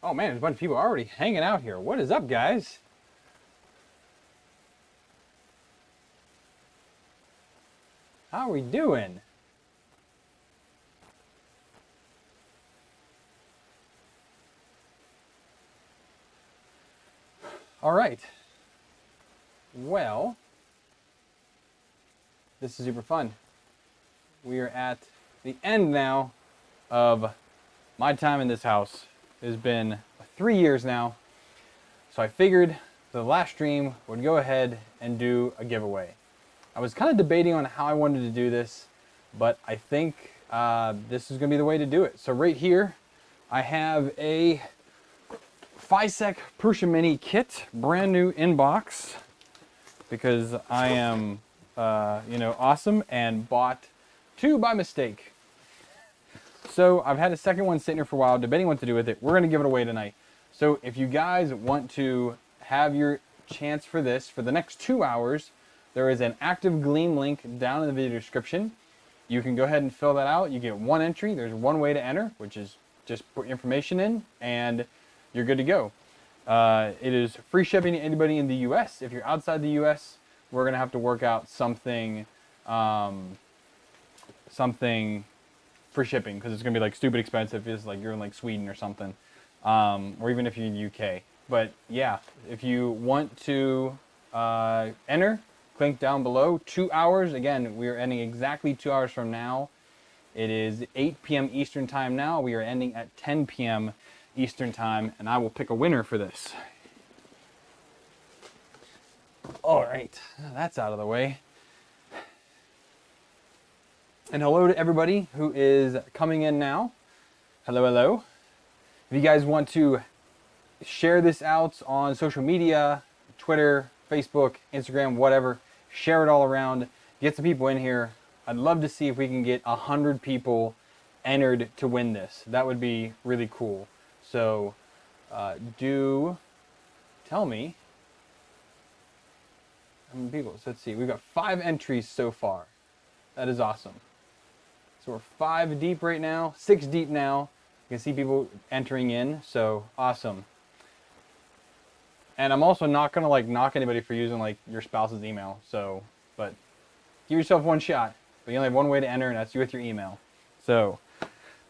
Oh man, there's a bunch of people already hanging out here. What is up, guys? How are we doing? All right. Well, this is super fun. We are at the end now of my time in this house. It has been 3 years now. So I figured the last stream would go ahead and do a giveaway. I was kind of debating on how I wanted to do this, but I think this is going to be the way to do it. So right here, I have a Fysetc Prusa Mini kit, brand new in box, because I am, awesome and bought 2 by mistake. So I've had a second one sitting here for a while, debating what to do with it. We're going to give it away tonight. So if you guys want to have your chance for this for the next 2 hours, there is an active Gleam link down in the video description. You can go ahead and fill that out. You get 1 entry. There's 1 way to enter, which is just put information in and you're good to go. It is free shipping to anybody in the US. If you're outside the US, we're going to have to work out something for shipping, because it's going to be like stupid expensive. It's like you're in like Sweden or something, or even if you're in the UK. But yeah, if you want to enter, click down below. 2 hours. Again, we are ending exactly 2 hours from now. It is 8 p.m. Eastern time now. We are ending at 10 p.m. Eastern time, and I will pick a winner for this. All right, that's out of the way. And hello to everybody who is coming in now. Hello, hello. If you guys want to share this out on social media, Twitter, Facebook, Instagram, whatever, share it all around, get some people in here. I'd love to see if we can get 100 people entered to win this. That would be really cool. So do tell me how many people. So let's see, we've got 5 entries so far. That is awesome. So we're 5 deep right now, 6 deep now. You can see people entering in, so awesome. And I'm also not gonna like knock anybody for using like your spouse's email. So, but give yourself 1 shot. But you only have 1 way to enter, and that's you with your email. So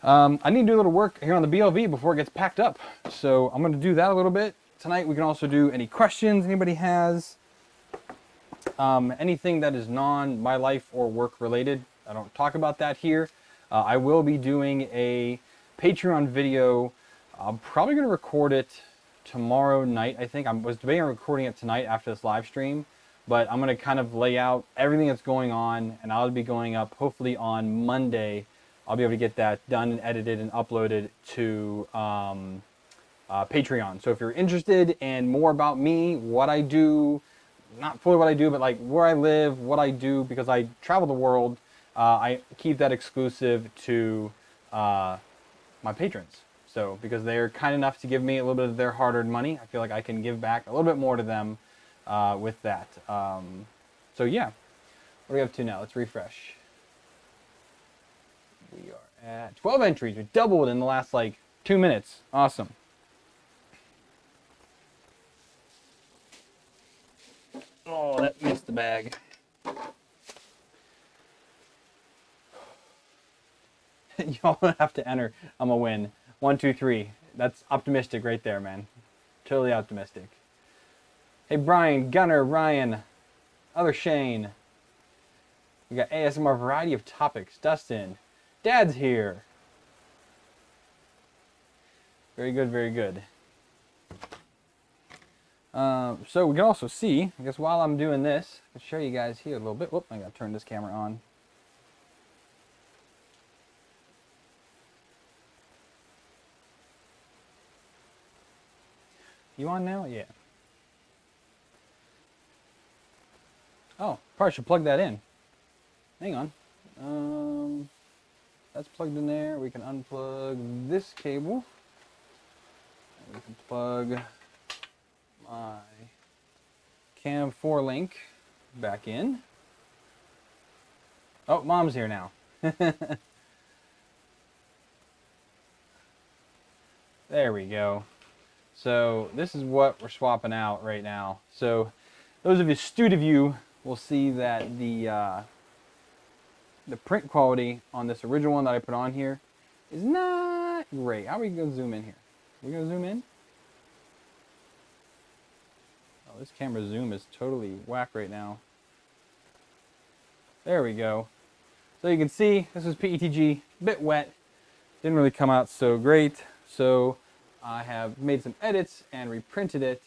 I need to do a little work here on the BLV before it gets packed up. So I'm gonna do that a little bit. Tonight we can also do any questions anybody has. Anything that is my life or work related. I don't talk about that here. I will be doing a Patreon video. I'm probably going to record it tomorrow night, I think. I was debating on recording it tonight after this live stream, but I'm going to kind of lay out everything that's going on, and I'll be going up hopefully on Monday. I'll be able to get that done and edited and uploaded to Patreon. So if you're interested in more about me, what I do, not fully what I do, but like where I live, what I do, because I travel the world, I keep that exclusive to my patrons. So because they're kind enough to give me a little bit of their hard-earned money, I feel like I can give back a little bit more to them with that. So yeah, what are we up to now? Let's refresh. We are at 12 entries. We doubled in the last like 2 minutes. Awesome. Oh, that missed the bag. Y'all have to enter. I'm gonna win. 1, 2, 3. That's optimistic right there, man. Totally optimistic. Hey, Brian, Gunner, Ryan, other Shane. We got ASMR variety of topics. Dustin, Dad's here. Very good, very good. So we can also see, I guess while I'm doing this, I'll show you guys here a little bit. Whoop, I gotta turn this camera on. You on now? Yeah. Oh, probably should plug that in. Hang on. That's plugged in there. We can unplug this cable. And we can plug my Cam 4 link back in. Oh, Mom's here now. There we go. So this is what we're swapping out right now. So those of you astute of you will see that the print quality on this original one that I put on here is not great. How are we going to zoom in here? Are we going to zoom in? Oh, this camera zoom is totally whack right now. There we go. So you can see this is PETG, a bit wet. Didn't really come out so great. So I have made some edits and reprinted it,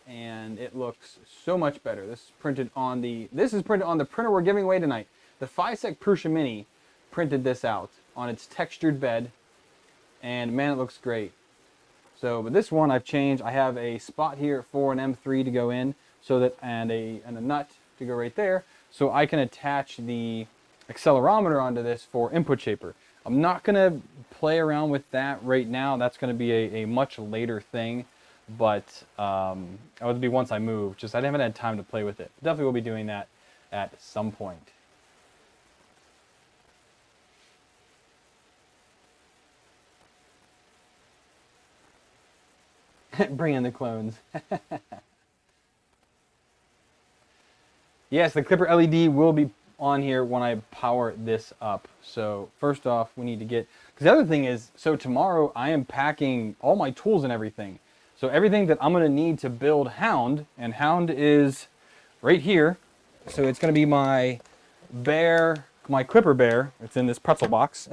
and it looks so much better. This is printed on the printer we're giving away tonight. The Fysetc Prusa Mini printed this out on its textured bed, and man, it looks great. So, but this one I've changed. I have a spot here for an M3 to go in, so that and a nut to go right there, so I can attach the accelerometer onto this for input shaper. I'm not gonna play around with that right now. That's gonna be a much later thing, but that would be once I move. Just I haven't had time to play with it. Definitely will be doing that at some point. Bring in the clones. Yes, the Klipper LED will be on here when I power this up. So first off, we need to get, because the other thing is, so tomorrow I am packing all my tools and everything. So everything that I'm going to need to build Hound, and Hound is right here. So it's going to be my bear, my Klipper bear. It's in this pretzel box.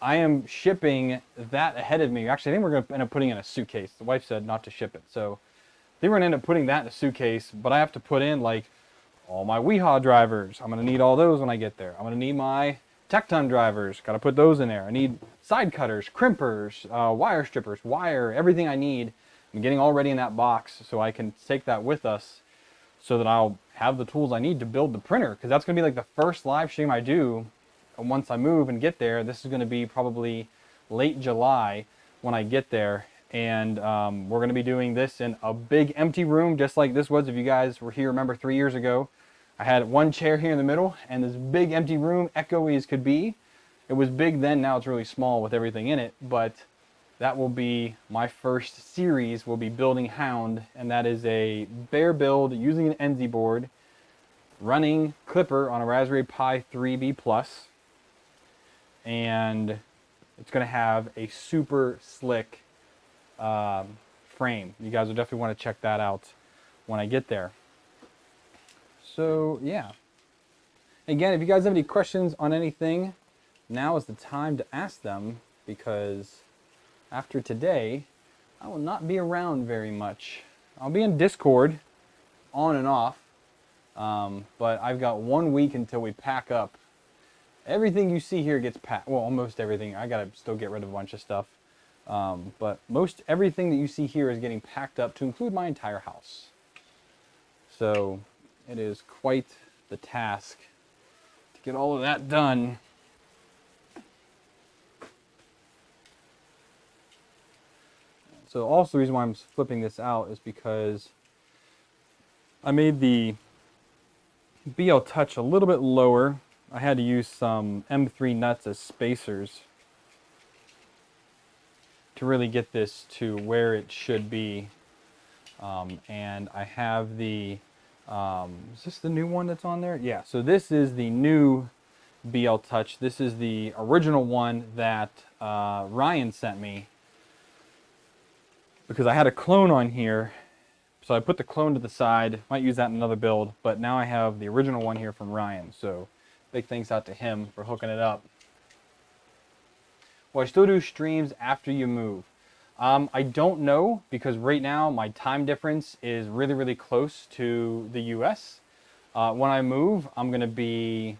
I am shipping that ahead of me. Actually, I think we're going to end up putting it in a suitcase. The wife said not to ship it. So I think we're going to end up putting that in a suitcase, but I have to put in like all my Weehaw drivers. I'm going to need all those when I get there. I'm going to need my Tecton drivers. Got to put those in there. I need side cutters, crimpers, wire strippers, wire, everything I need. I'm getting all ready in that box so I can take that with us so that I'll have the tools I need to build the printer, because that's going to be like the first live stream I do once I move and get there. This is going to be probably late July when I get there, and we're going to be doing this in a big empty room, just like this was. If you guys were here, remember 3 years ago, I had one chair here in the middle and this big empty room, echoey as could be. It was big then, now it's really small with everything in it, but that will be my first series. Will be building Hound, and that is a bare build using an NZ board, running Klipper on a Raspberry Pi 3B Plus. And it's going to have a super slick frame. You guys will definitely want to check that out when I get there. So yeah, again, if you guys have any questions on anything, now is the time to ask them, because after today I will not be around very much. I'll be in Discord on and off, but I've got 1 week until we pack up. Everything you see here gets packed. Well, almost everything. I gotta still get rid of a bunch of stuff. But most everything that you see here is getting packed up, to include my entire house. So it is quite the task to get all of that done. So also the reason why I'm flipping this out is because I made the BL Touch a little bit lower. I had to use some M3 nuts as spacers to really get this to where it should be. And I have the, is this the new one that's on there? Yeah, so this is the new BL Touch. This is the original one that Ryan sent me, because I had a clone on here. So I put the clone to the side, might use that in another build, but now I have the original one here from Ryan. So big thanks out to him for hooking it up. Will I still do streams after you move? I don't know, because right now my time difference is really, really close to the US. When I move, I'm going to be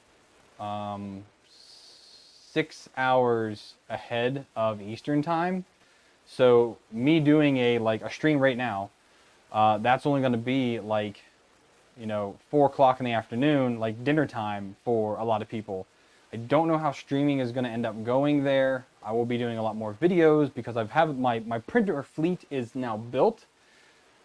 6 hours ahead of Eastern time. So me doing a stream right now, that's only going to be like, 4 o'clock in the afternoon, like dinner time for a lot of people. I don't know how streaming is going to end up going there. I will be doing a lot more videos because my printer fleet is now built.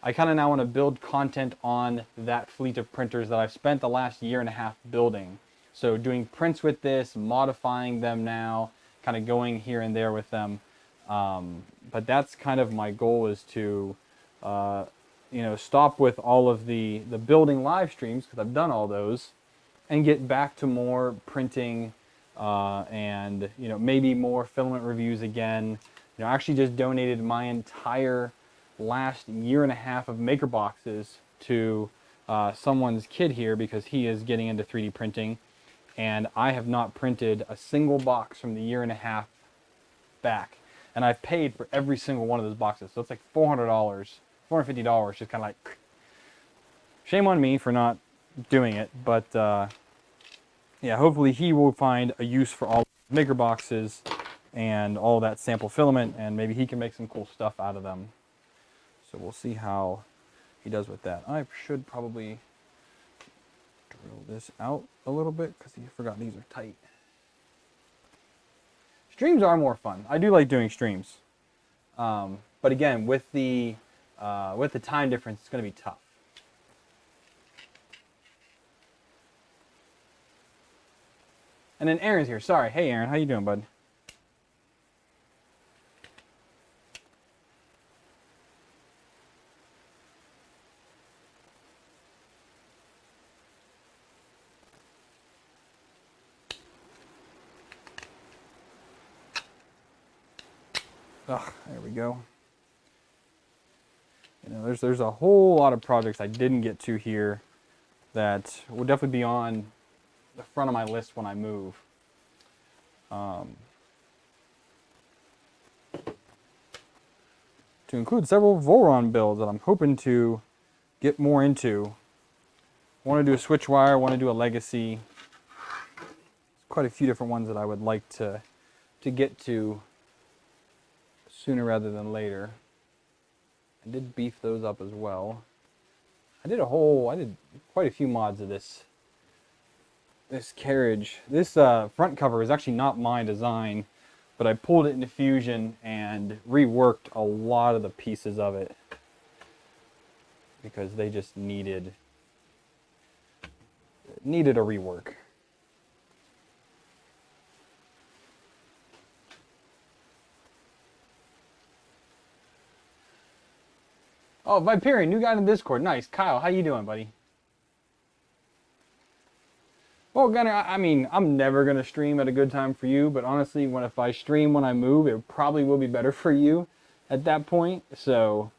I kind of now want to build content on that fleet of printers that I've spent the last 1.5 years building. So doing prints with this, modifying them now, kind of going here and there with them. But that's kind of my goal, is to stop with all of the building live streams, because I've done all those, and get back to more printing, and maybe more filament reviews again. I actually just donated my entire last year and a half of maker boxes to someone's kid here, because he is getting into 3D printing, and I have not printed a single box from the year and a half back, and I've paid for every single one of those boxes, so it's like $400, $450, just kind of like, shame on me for not doing it. But yeah, hopefully he will find a use for all maker boxes and all that sample filament, and maybe he can make some cool stuff out of them. So we'll see how he does with that. I should probably drill this out a little bit, because I forgot these are tight. Streams are more fun. I do like doing streams, but again, with the time difference, it's going to be tough. And then Aaron's here. Sorry. Hey, Aaron. How you doing, bud? Oh, there we go. There's a whole lot of projects I didn't get to here that will definitely be on the front of my list when I move. To include several Voron builds that I'm hoping to get more into. I want to do a switch wire, I want to do a legacy. There's quite a few different ones that I would like to get to sooner rather than later. I did beef those up as well. I did quite a few mods of this carriage. This front cover is actually not my design, but I pulled it into Fusion and reworked a lot of the pieces of it, because they just needed a rework. Oh, Viperian, new guy in the Discord. Nice. Kyle, how you doing, buddy? Well, Gunner, I mean, I'm never going to stream at a good time for you, but honestly, if I stream when I move, it probably will be better for you at that point. So,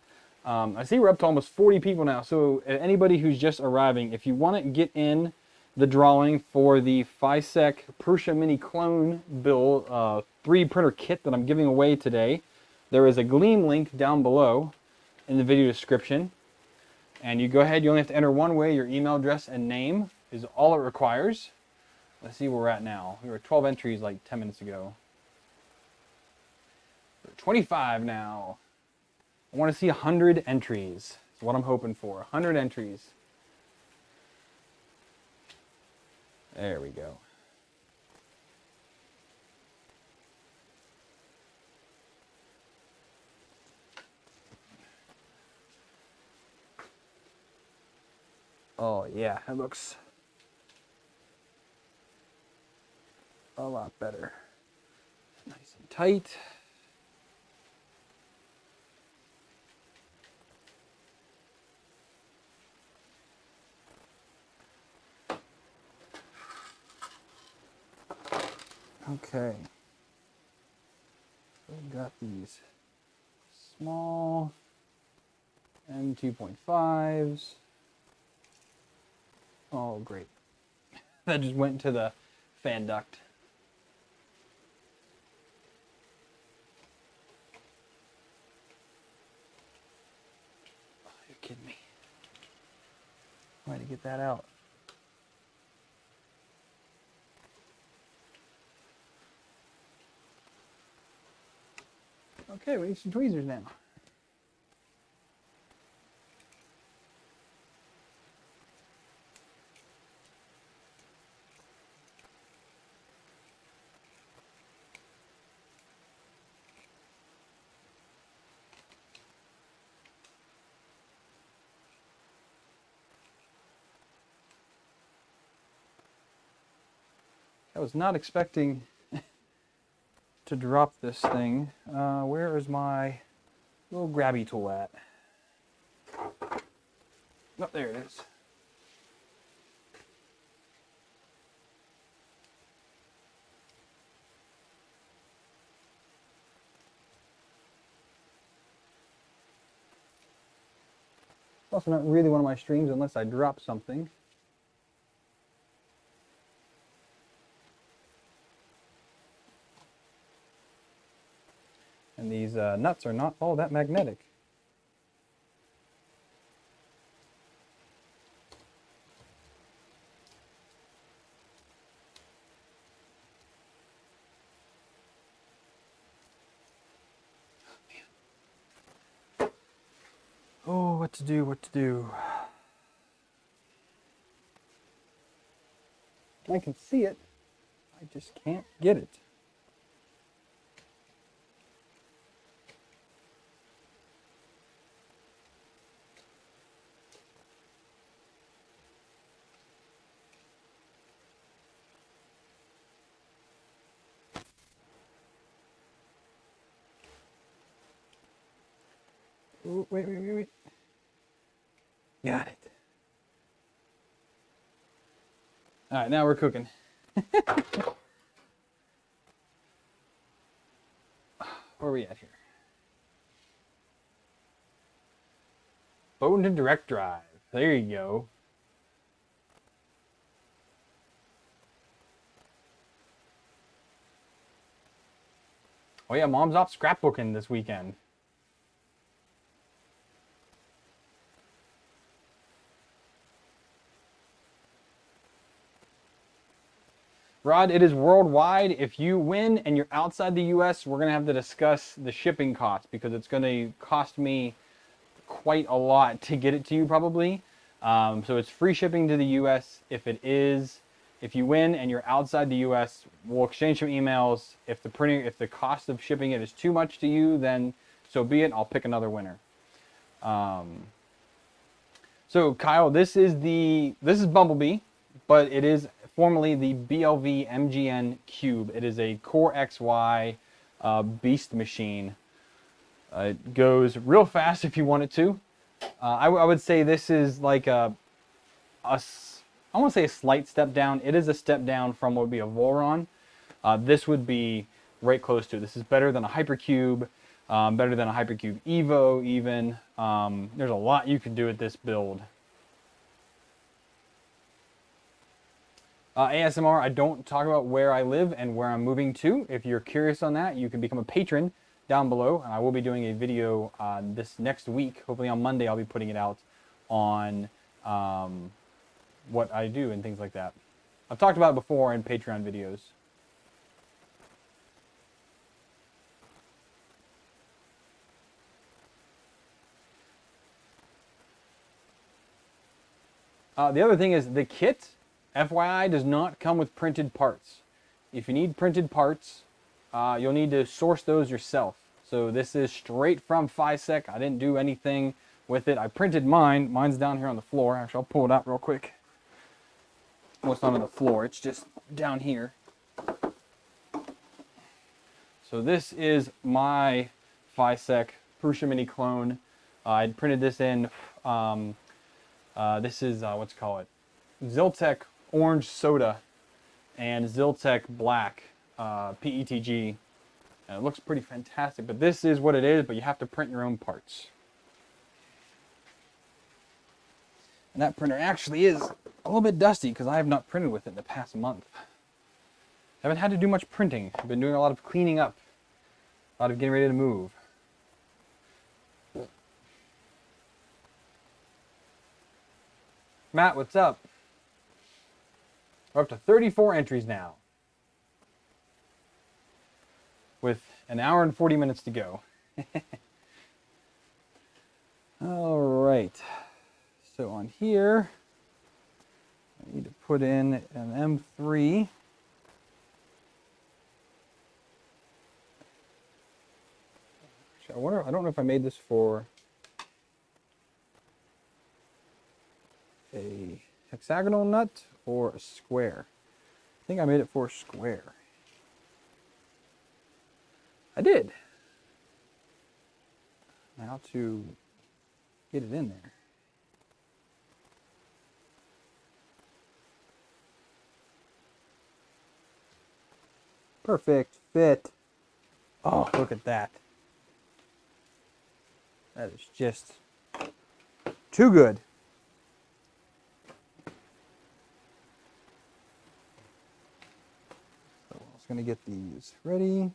I see we're up to almost 40 people now. So, anybody who's just arriving, if you want to get in the drawing for the Fysetc Prusa Mini clone build 3D printer kit that I'm giving away today, there is a Gleam link down below in the video description. And you go ahead, you only have to enter one way, your email address and name is all it requires. Let's see where we're at now. We were 12 entries like 10 minutes ago. We're 25 now. I want to see 100 entries. That's what I'm hoping for. 100 entries. There we go. Oh yeah, it looks a lot better. Nice and tight. Okay. We've got these small M2.5s. Oh, great. That just went into the fan duct. Oh, you're kidding me. I had to get that out. Okay, we need some tweezers now. I was not expecting to drop this thing. Where is my little grabby tool at? Oh, there it is. It's also not really one of my streams unless I drop something. And these nuts are not all that magnetic. Oh, what to do, what to do. I can see it, I just can't get it. Ooh, wait. Got it. All right, now we're cooking. Where are we at here? Bowden to direct drive. There you go. Oh yeah, Mom's off scrapbooking this weekend. Rod, it is worldwide. If you win and you're outside the US, we're going to have to discuss the shipping cost because it's going to cost me quite a lot to get it to you probably. So it's free shipping to the US. If you win and you're outside the US, we'll exchange some emails. If the cost of shipping it is too much to you, then so be it. I'll pick another winner. So Kyle, this is Bumblebee, but it is formerly the BLV MGN Cube. It is a Core XY beast machine. It goes real fast if you want it to. I would say this is like I won't say a slight step down. It is a step down from what would be a Voron. This would be right close to it. This is better than a Hypercube, better than a Hypercube Evo even. There's a lot you can do with this build. ASMR, I don't talk about where I live and where I'm moving to. If you're curious on that, you can become a patron down below. And I will be doing a video this next week. Hopefully on Monday, I'll be putting it out on what I do and things like that. I've talked about it before in Patreon videos. The other thing is the kit, FYI, does not come with printed parts. If you need printed parts, you'll need to source those yourself. So this is straight from Fysetc. I didn't do anything with it. I printed mine. Mine's down here on the floor. Actually, I'll pull it out real quick. Well, it's not on the floor. It's just down here. So this is my Fysetc Prusa Mini clone. I printed this in, this is, what's it called? Zyltech Orange Soda and Zyltech Black PETG. And it looks pretty fantastic, but this is what it is, but you have to print your own parts. And that printer actually is a little bit dusty because I have not printed with it in the past month. Haven't had to do much printing. I've been doing a lot of cleaning up, a lot of getting ready to move. Matt, what's up? We're up to 34 entries now, with an hour and 40 minutes to go. All right. So on here, I need to put in an M3. I don't know if I made this for a hexagonal nut or a square. I think I made it for a square. I did. Now to get it in there. Perfect fit. Oh, look at that. That is just too good. So I was going to get these ready. And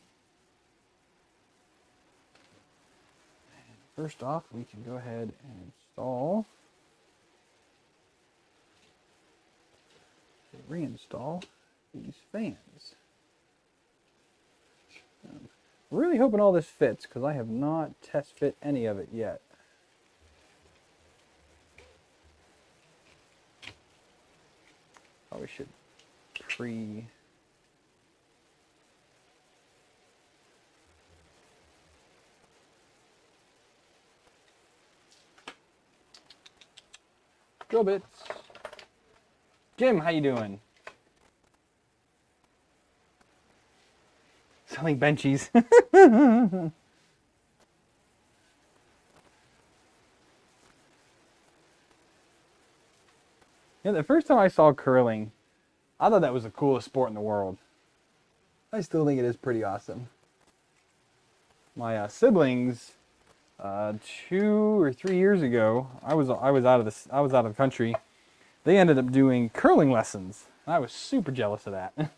first off, we can go ahead and install, reinstall these fans. I'm really hoping all this fits because I have not test fit any of it yet. Probably should drill bits. Jim, how you doing? Selling benchies. Yeah, the first time I saw curling, I thought that was the coolest sport in the world. I still think it is pretty awesome. My siblings, 2 or 3 years ago, I was out of the country. They ended up doing curling lessons. I was super jealous of that. Okay.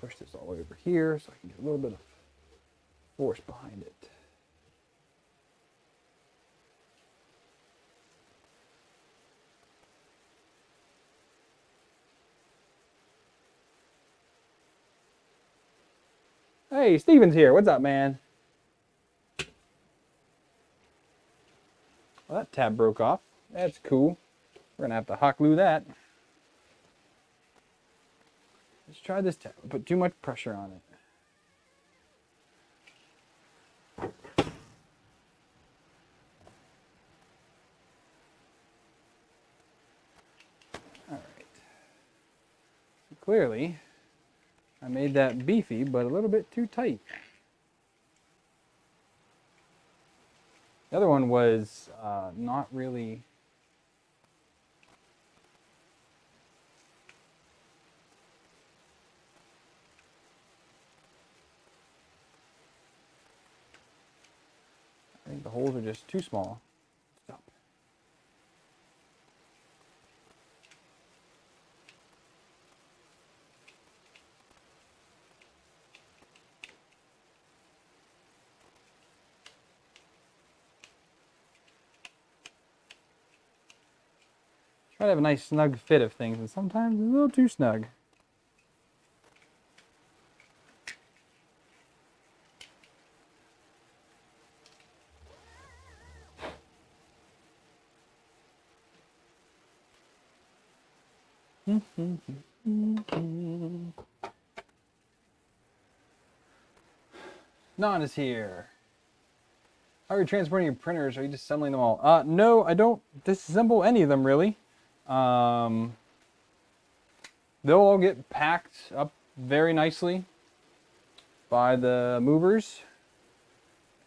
Push this all the way over here so I can get a little bit of force behind it. Hey, Steven's here. What's up, man? Well, that tab broke off. That's cool. We're going to have to hot glue that. Let's try this tab. Put too much pressure on it. All right. So clearly, I made that beefy, but a little bit too tight. The other one was not really. I think the holes are just too small. Stop. Try to have a nice snug fit of things, and sometimes it's a little too snug. Non is here. How are you transporting your printers? Are you disassembling them all? No, I don't disassemble any of them really. They'll all get packed up very nicely by the movers.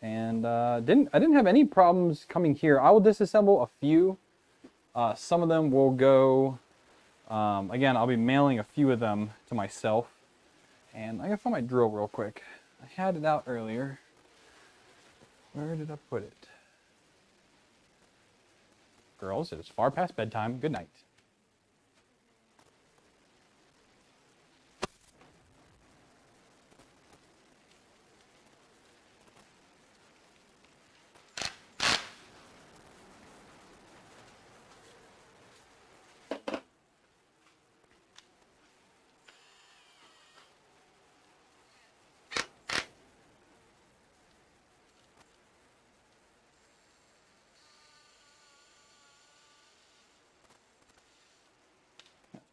And I didn't have any problems coming here. I will disassemble a few. Some of them will go. Again, I'll be mailing a few of them to myself. And I gotta find my drill real quick. I had it out earlier. Where did I put it? Girls, it is far past bedtime. Good night.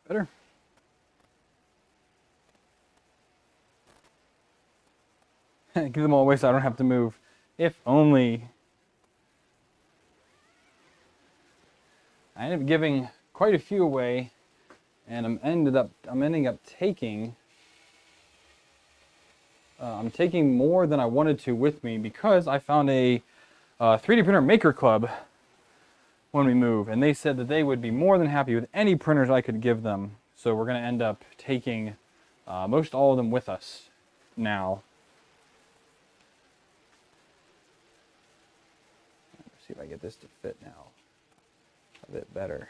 Better. Give them all away so I don't have to move. If only. I ended up giving quite a few away, and I'm ending up taking. I'm taking more than I wanted to with me because I found a 3D printer maker club when we move, and they said that they would be more than happy with any printers I could give them. So we're going to end up taking most all of them with us now. Let's see if I get this to fit now a bit better.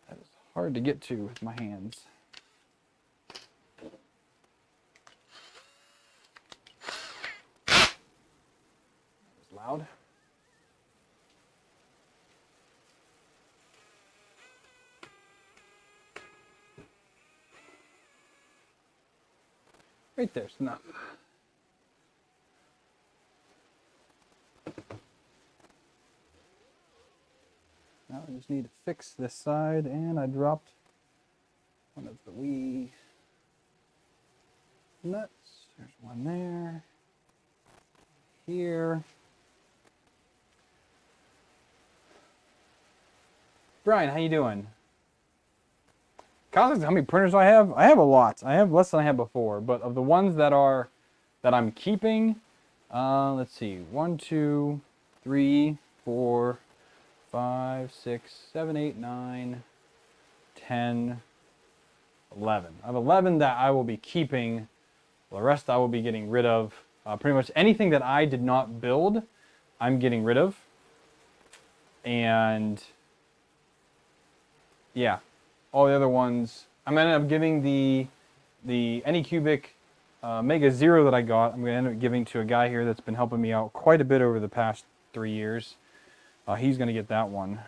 That is hard to get to with my hands. That was loud. Right there's enough. Now I just need to fix this side, and I dropped one of the wee nuts. There's one there. Here. Brian, how you doing? How many printers I have? I have a lot. I have less than I had before, but of the ones that I'm keeping, let's see, 1, 2, 3, 4, 5, 6, 7, 8, 9, 10, 11. I have 11 that I will be keeping. The rest I will be getting rid of. Pretty much anything that I did not build, I'm getting rid of. And yeah, all the other ones, I'm going to end up giving the Anycubic Mega Zero that I got, I'm going to end up giving to a guy here that's been helping me out quite a bit over the past 3 years. He's going to get that one.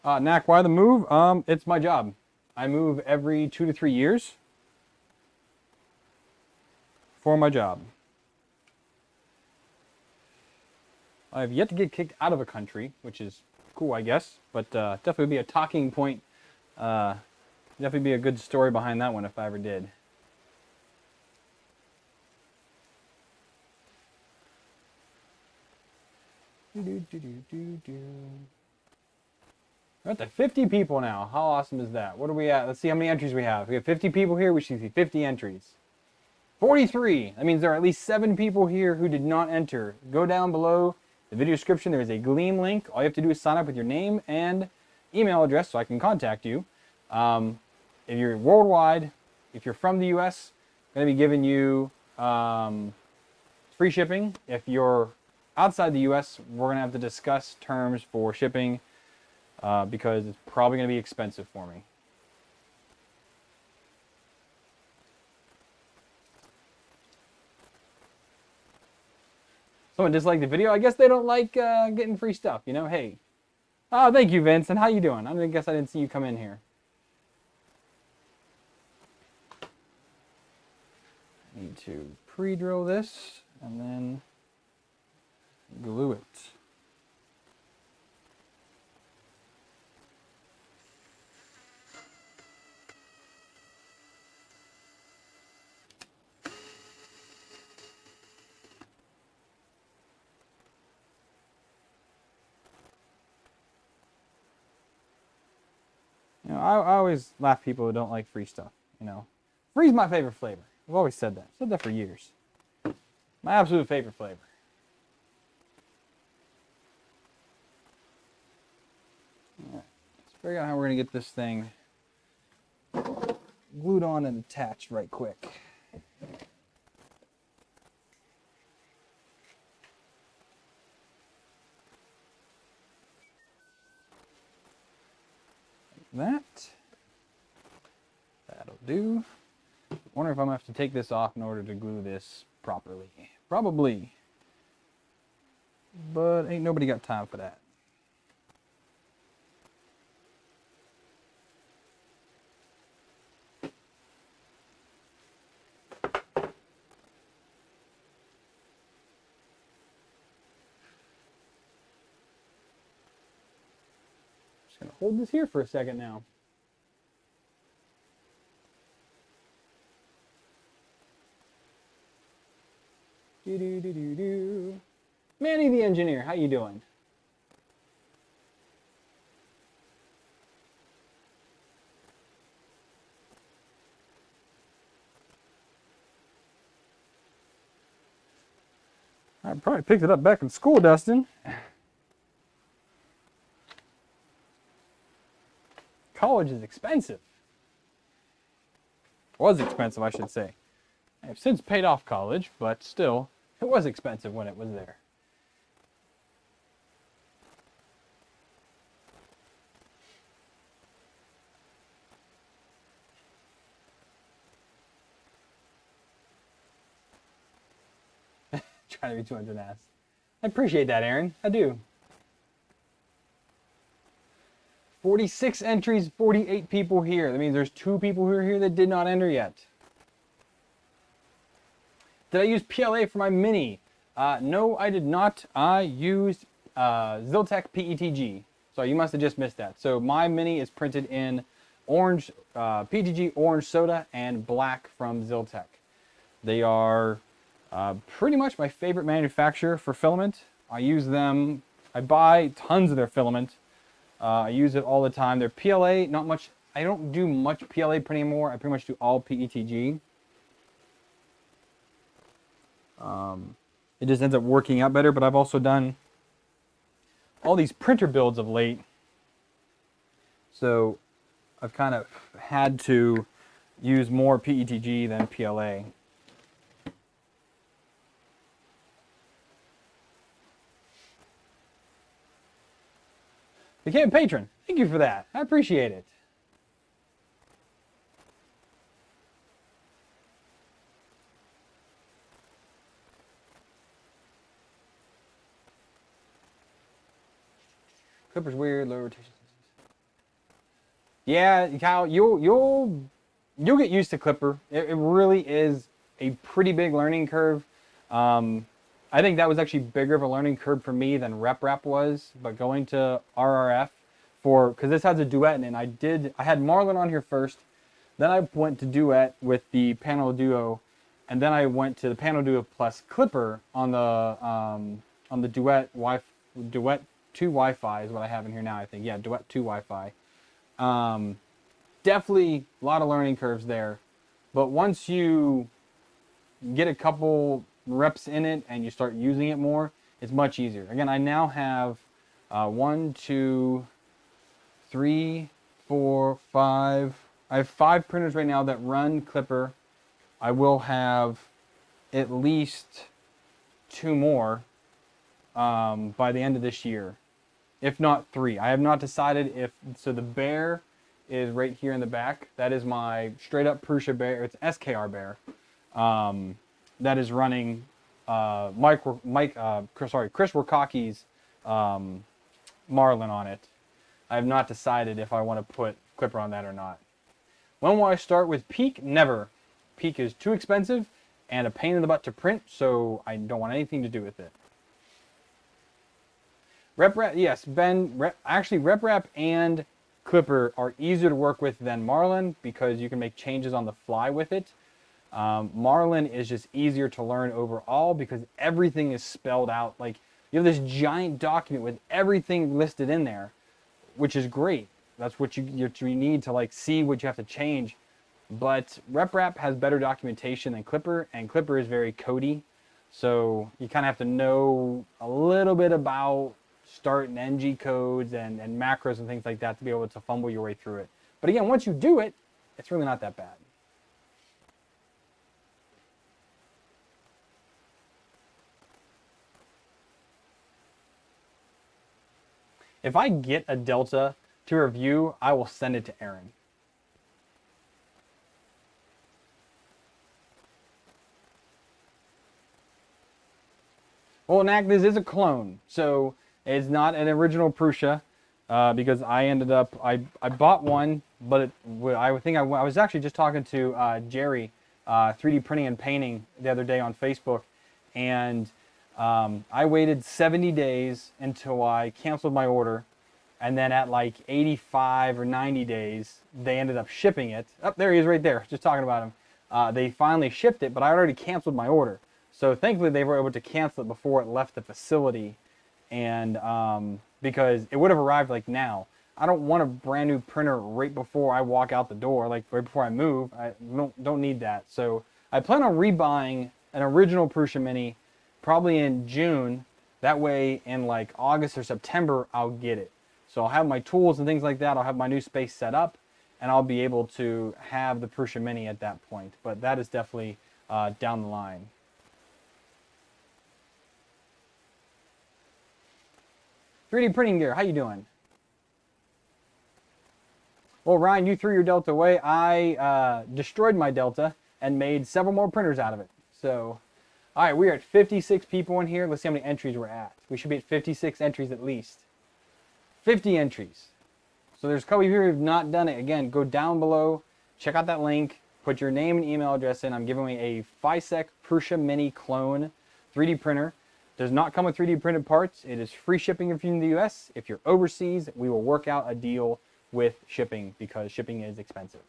Knack, why the move? It's my job. I move every 2 to 3 years for my job. I have yet to get kicked out of a country, which is cool, I guess, but definitely be a talking point. Definitely be a good story behind that one if I ever did. We're at the 50 people now. How awesome is that? What are we at? Let's see how many entries we have. We have 50 people here. We should see 50 entries. 43. That means there are at least 7 people here who did not enter. Go down below the video description. There is a Gleam link. All you have to do is sign up with your name and email address so I can contact you. If you're worldwide, if you're from the US, I'm going to be giving you free shipping. If you're outside the US, we're going to have to discuss terms for shipping because it's probably going to be expensive for me. Someone disliked the video. I guess they don't like getting free stuff, you know? Hey. Oh, thank you, Vince. And how you doing? I guess I didn't see you come in here. I need to pre-drill this and then glue it. You know, I always laugh at people who don't like free stuff, you know. Free's my favorite flavor. I've always said that. I've said that for years. My absolute favorite flavor. All right, let's figure out how we're going to get this thing glued on and attached right quick. that. That'll do. Wonder if I'm gonna have to take this off in order to glue this properly. Probably. But ain't nobody got time for that. Just gonna hold this here for a second now. Do. Manny the engineer, how you doing? I probably picked it up back in school, Dustin. College is expensive. Was expensive, I should say. I've since paid off college, but still, it was expensive when it was there. Trying to be 200 ass. I appreciate that, Aaron. I do. 46 entries, 48 people here. That means there's 2 people who are here that did not enter yet. Did I use PLA for my Mini? No, I did not. I used Fysetc PETG. So you must have just missed that. So my Mini is printed in orange, PETG orange soda and black from Fysetc. They are pretty much my favorite manufacturer for filament. I use them. I buy tons of their filament. I use it all the time. Their PLA, not much. I don't do much PLA print anymore. I pretty much do all PETG. It just ends up working out better, but I've also done all these printer builds of late. So I've kind of had to use more PETG than PLA. Became a patron. Thank you for that. I appreciate it. Clipper's weird, low rotation. Yeah, Kyle, you'll get used to Klipper. It really is a pretty big learning curve. I think that was actually bigger of a learning curve for me than RepRap was, but going to RRF because this has a duet in it. I had Marlin on here first, then I went to duet with the Panel Duo, and then I went to the Panel Duo plus Klipper on the Duet 2 Wi-Fi is what I have in here now, I think. Yeah, Duet 2 Wi-Fi. Definitely a lot of learning curves there, but once you get a couple reps in it and you start using it more, it's much easier. Again, I now have 1, 2, 3, 4, 5. I have 5 printers right now that run Klipper. I will have at least 2 more by the end of this year, if not 3. I have not decided if, so the bear is right here in the back. That is my straight up Prusa bear. It's SKR bear. That is running Chris Wakaki's Marlin on it. I have not decided if I want to put Klipper on that or not. When will I start with Peak? Never. Peak is too expensive and a pain in the butt to print, so I don't want anything to do with it. RepRap, yes, actually RepRap and Klipper are easier to work with than Marlin because you can make changes on the fly with it. Marlin is just easier to learn overall because everything is spelled out. Like, you have this giant document with everything listed in there, which is great. That's what you need to like see what you have to change. But RepRap has better documentation than Klipper, and Klipper is very codey. So you kind of have to know a little bit about start and NG codes and macros and things like that to be able to fumble your way through it. But again, once you do it, it's really not that bad. If I get a Delta to review, I will send it to Aaron. Well, this is a clone, so it's not an original Prusa, because I ended up, I bought one, but I was actually just talking to Jerry, 3D Printing and Painting, the other day on Facebook, and I waited 70 days until I canceled my order, and then at like 85 or 90 days, they ended up shipping it. Oh, there he is right there, just talking about him. They finally shipped it, but I already canceled my order. So thankfully they were able to cancel it before it left the facility, and because it would have arrived like now. I don't want a brand new printer right before I walk out the door, like right before I move. I don't need that. So I plan on rebuying an original Prusa Mini probably in June. That way in like August or September I'll get it. So I'll have my tools and things like that. I'll have my new space set up, and I'll be able to have the Prusa Mini at that point. But that is definitely down the line. "3D printing gear, how you doing?" Well, Ryan, you threw your Delta away. I destroyed my Delta and made several more printers out of it. So, all right, we are at 56 people in here. Let's see how many entries we're at. We should be at 56 entries at least. 50 entries. So there's a couple of you who have not done it. Again, go down below, check out that link, put your name and email address in. I'm giving away a Fysetc Prusa Mini clone 3D printer. Does not come with 3D printed parts. It is free shipping if you're in the US. If you're overseas, we will work out a deal with shipping because shipping is expensive.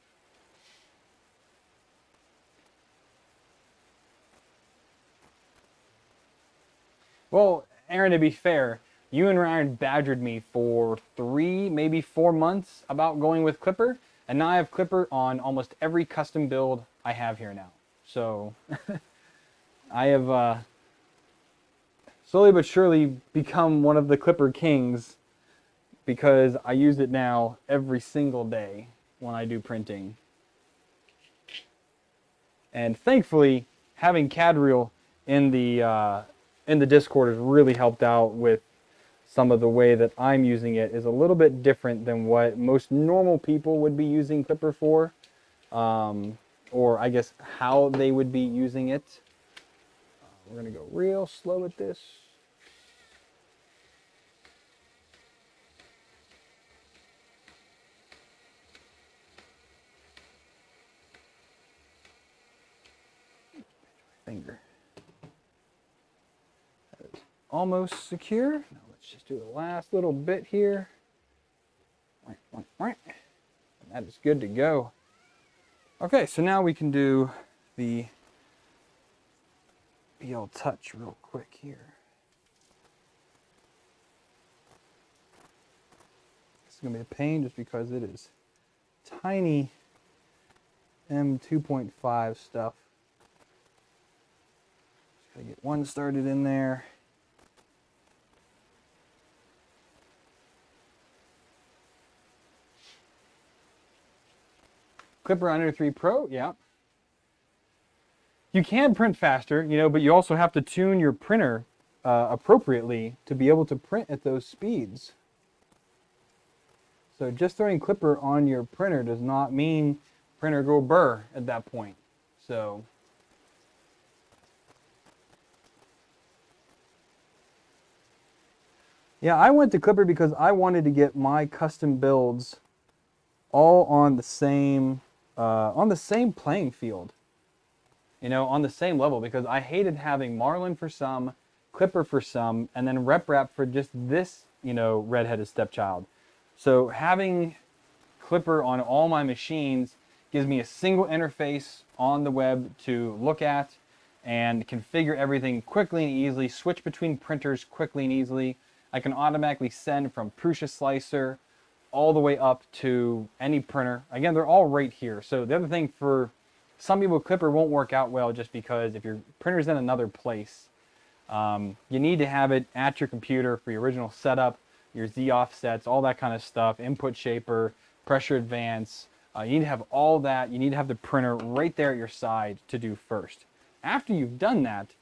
Well, Aaron, to be fair, you and Ryan badgered me for 3, maybe 4 months about going with Klipper, and now I have Klipper on almost every custom build I have here now. So I have slowly but surely become one of the Klipper kings because I use it now every single day when I do printing. And thankfully, having CADReal in the Discord has really helped out with some of the way that I'm using it. Is a little bit different than what most normal people would be using Klipper for, or I guess how they would be using it. We're gonna go real slow at this. Finger. That is almost secure. Now let's just do the last little bit here. And that is good to go. Okay, so now we can do the BL Touch real quick here. This is going to be a pain just because it is tiny M2.5 stuff. Just gotta get one started in there. Klipper Under 3 Pro, yeah. You can print faster, you know, but you also have to tune your printer appropriately to be able to print at those speeds. So just throwing Klipper on your printer does not mean printer go burr at that point. So yeah, I went to Klipper because I wanted to get my custom builds all on the same playing field, you know, on the same level, because I hated having Marlin for some, Klipper for some, and then RepRap for just this, you know, redheaded stepchild. So having Klipper on all my machines gives me a single interface on the web to look at and configure everything quickly and easily, switch between printers quickly and easily. I can automatically send from Prusa Slicer all the way up to any printer. Again, they're all right here. So the other thing, for some people, Klipper won't work out well just because if your printer's in another place, you need to have it at your computer for your original setup, your Z offsets, all that kind of stuff, input shaper, pressure advance. You need to have all that. You need to have the printer right there at your side to do first. After you've done that,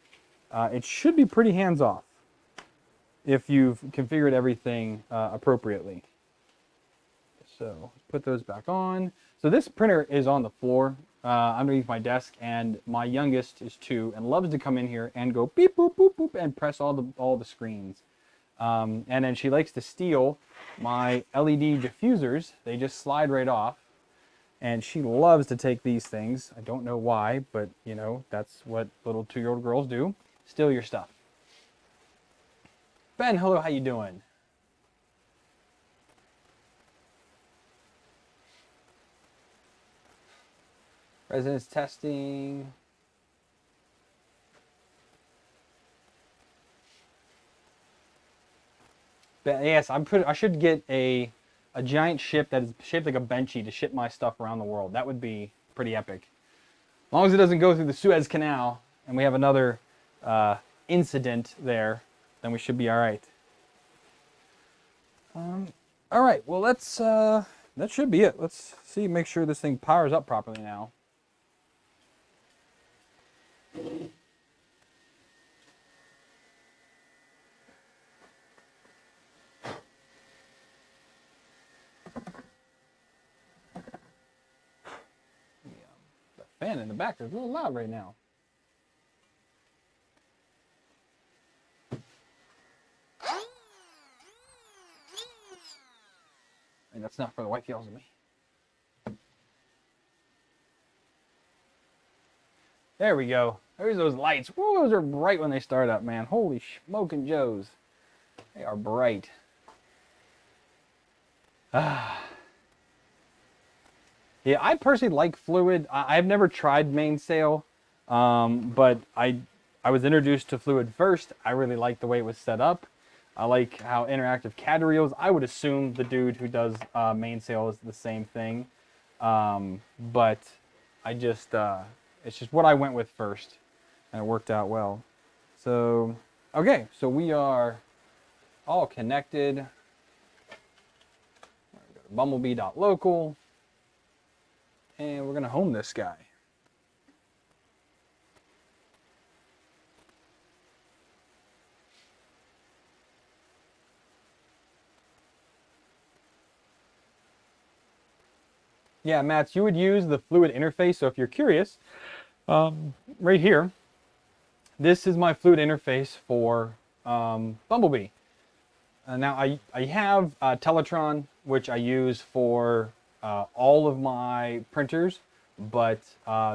it should be pretty hands-off if you've configured everything appropriately. So put those back on. So this printer is on the floor underneath my desk, and my youngest is 2 and loves to come in here and go beep boop boop boop and press all the screens. And then she likes to steal my LED diffusers. They just slide right off. And she loves to take these things. I don't know why, but you know, that's what little 2-year-old girls do. Steal your stuff. Ben, hello, how you doing? Resonance testing. Ben, yes, I should get a giant ship that is shaped like a benchy to ship my stuff around the world. That would be pretty epic. As long as it doesn't go through the Suez Canal and we have another incident there, then we should be all right. All right, well, let's that should be it. Let's see, make sure this thing powers up properly now. The fan in the back is a little loud right now. And that's not for the wife yells at me. There we go. There's those lights. Whoa, those are bright when they start up, man. Holy smoking joes. They are bright. Yeah, I personally like Fluid. I've never tried Mainsail, but I was introduced to Fluid first. I really like the way it was set up. I like how interactive CAD reels. I would assume the dude who does Mainsail is the same thing, but I just it's just what I went with first, and it worked out well. So okay, so we are all connected. Go to bumblebee.local, and we're gonna home this guy. Yeah, Mats, you would use the Fluid interface. So if you're curious, right here, this is my Fluid interface for Bumblebee. Now I have Teletron, which I use for all of my printers, but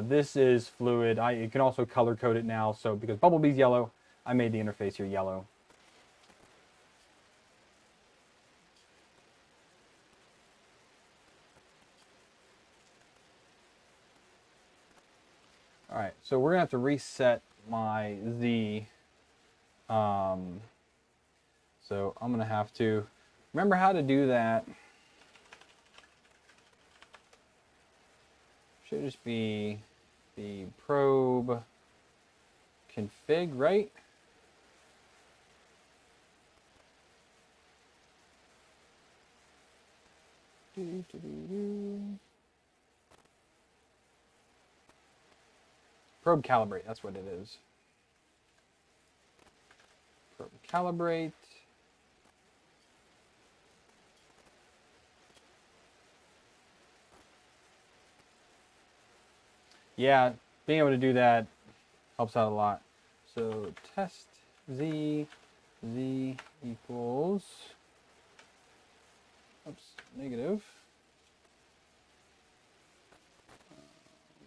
this is Fluid. You can also color code it now. So because Bumblebee's yellow, I made the interface here yellow. All right, so we're gonna have to reset my Z. So I'm gonna have to remember how to do that. Should just be the probe config, right? Probe calibrate, that's what it is. Probe calibrate. Yeah, being able to do that helps out a lot. So test Z equals, oops, negative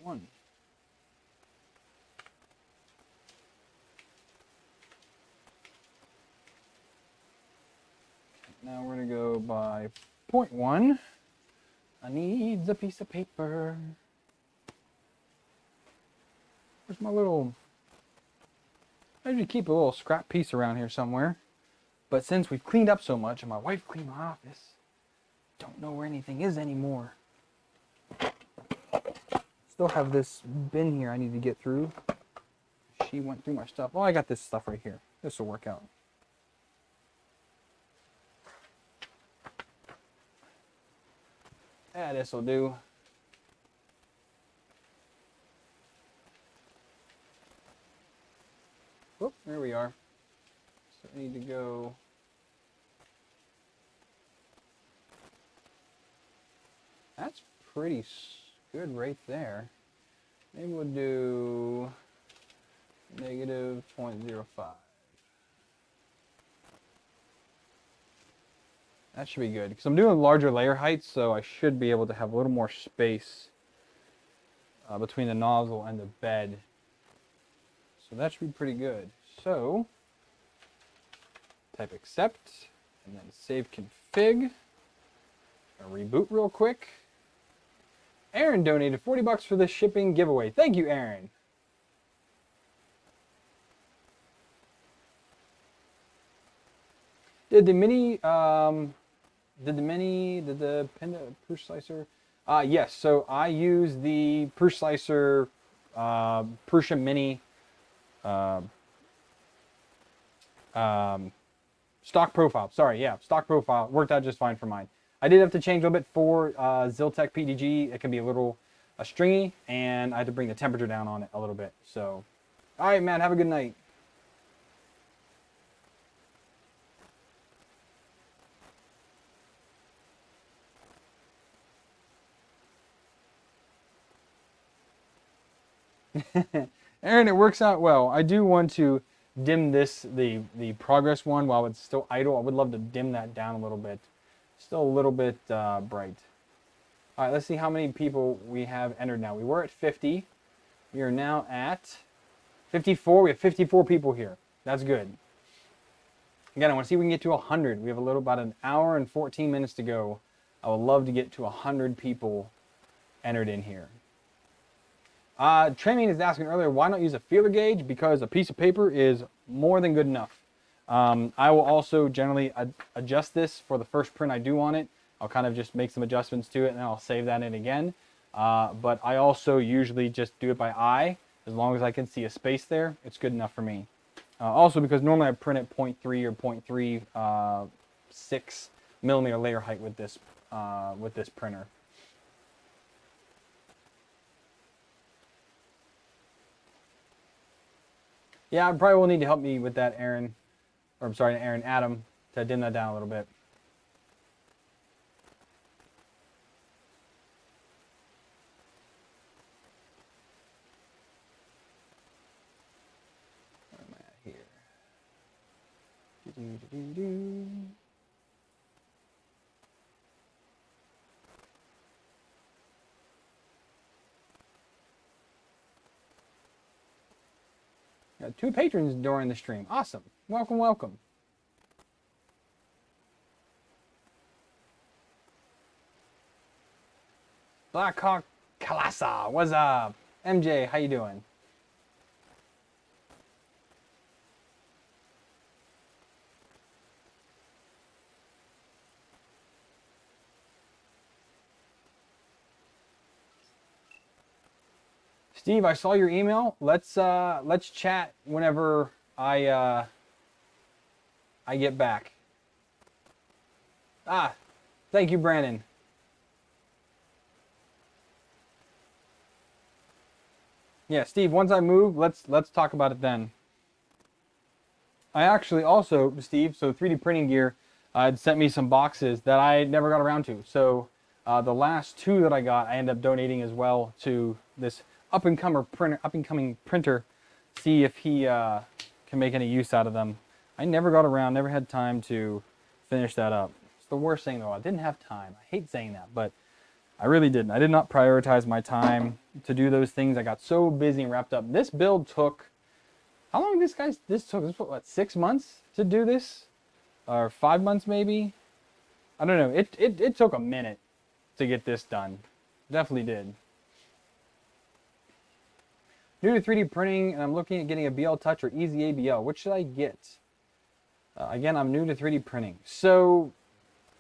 1. Now we're going to go by 0.1. I need a piece of paper. Where's my little... I usually keep a little scrap piece around here somewhere. But since we've cleaned up so much and my wife cleaned my office, don't know where anything is anymore. Still have this bin here I need to get through. She went through my stuff. Oh, I got this stuff right here. This will work out. Yeah, this will do. Whoop, there we are. So I need to go. That's pretty good right there. Maybe we'll do negative 0.05. That should be good, because I'm doing larger layer heights, so I should be able to have a little more space between the nozzle and the bed. So that should be pretty good. So, type accept, and then save config. I'll reboot real quick. Aaron donated 40 bucks for this shipping giveaway. Thank you, Aaron. Did the Prusa slicer? Yes, so I use the Prusa slicer Prusa Mini stock profile. Sorry, yeah, stock profile. Worked out just fine for mine. I did have to change a little bit for Fysetc PDG. It can be a little stringy, and I had to bring the temperature down on it a little bit. So, all right, man, have a good night. Aaron, it works out well. I do want to dim this, the progress one, while it's still idle. I would love to dim that down a little bit. Still a little bit bright. All right, let's see how many people we have entered now. We were at 50. We are now at 54. We have 54 people here. That's good. Again, I want to see if we can get to 100. We have about an hour and 14 minutes to go. I would love to get to 100 people entered in here. Training is asking earlier, why not use a feeler gauge? Because a piece of paper is more than good enough. I will also generally adjust this for the first print I do on it. I'll kind of just make some adjustments to it, and then I'll save that in again. But I also usually just do it by eye. As long as I can see a space there, it's good enough for me. Also, because normally I print at 0.3 or 0.36 millimeter layer height with this printer. Yeah, I probably will need to help me with that, Aaron. Or I'm sorry, Aaron, Adam, to dim that down a little bit. Where am I at here? Got 2 patrons during the stream. Awesome. Welcome, welcome. Blackhawk Kalasa, what's up? MJ, how you doing? Steve, I saw your email. Let's chat whenever I get back. Thank you, Brandon. Yeah, Steve, once I move, let's talk about it then. I actually also, Steve, so 3D printing gear had sent me some boxes that I never got around to. So the last 2 that I got, I ended up donating as well to this up-and-coming printer, see if he can make any use out of them. I never got around, never had time to finish that up. It's the worst thing though, I didn't have time. I hate saying that, but I really didn't. I did not prioritize my time to do those things. I got so busy and wrapped up. This build took, how long this took? This what, 6 months to do this? Or 5 months maybe? I don't know. It took a minute to get this done. Definitely did. New to 3D printing, and I'm looking at getting a BL Touch or Easy ABL. Which should I get? Again, I'm new to 3D printing. So,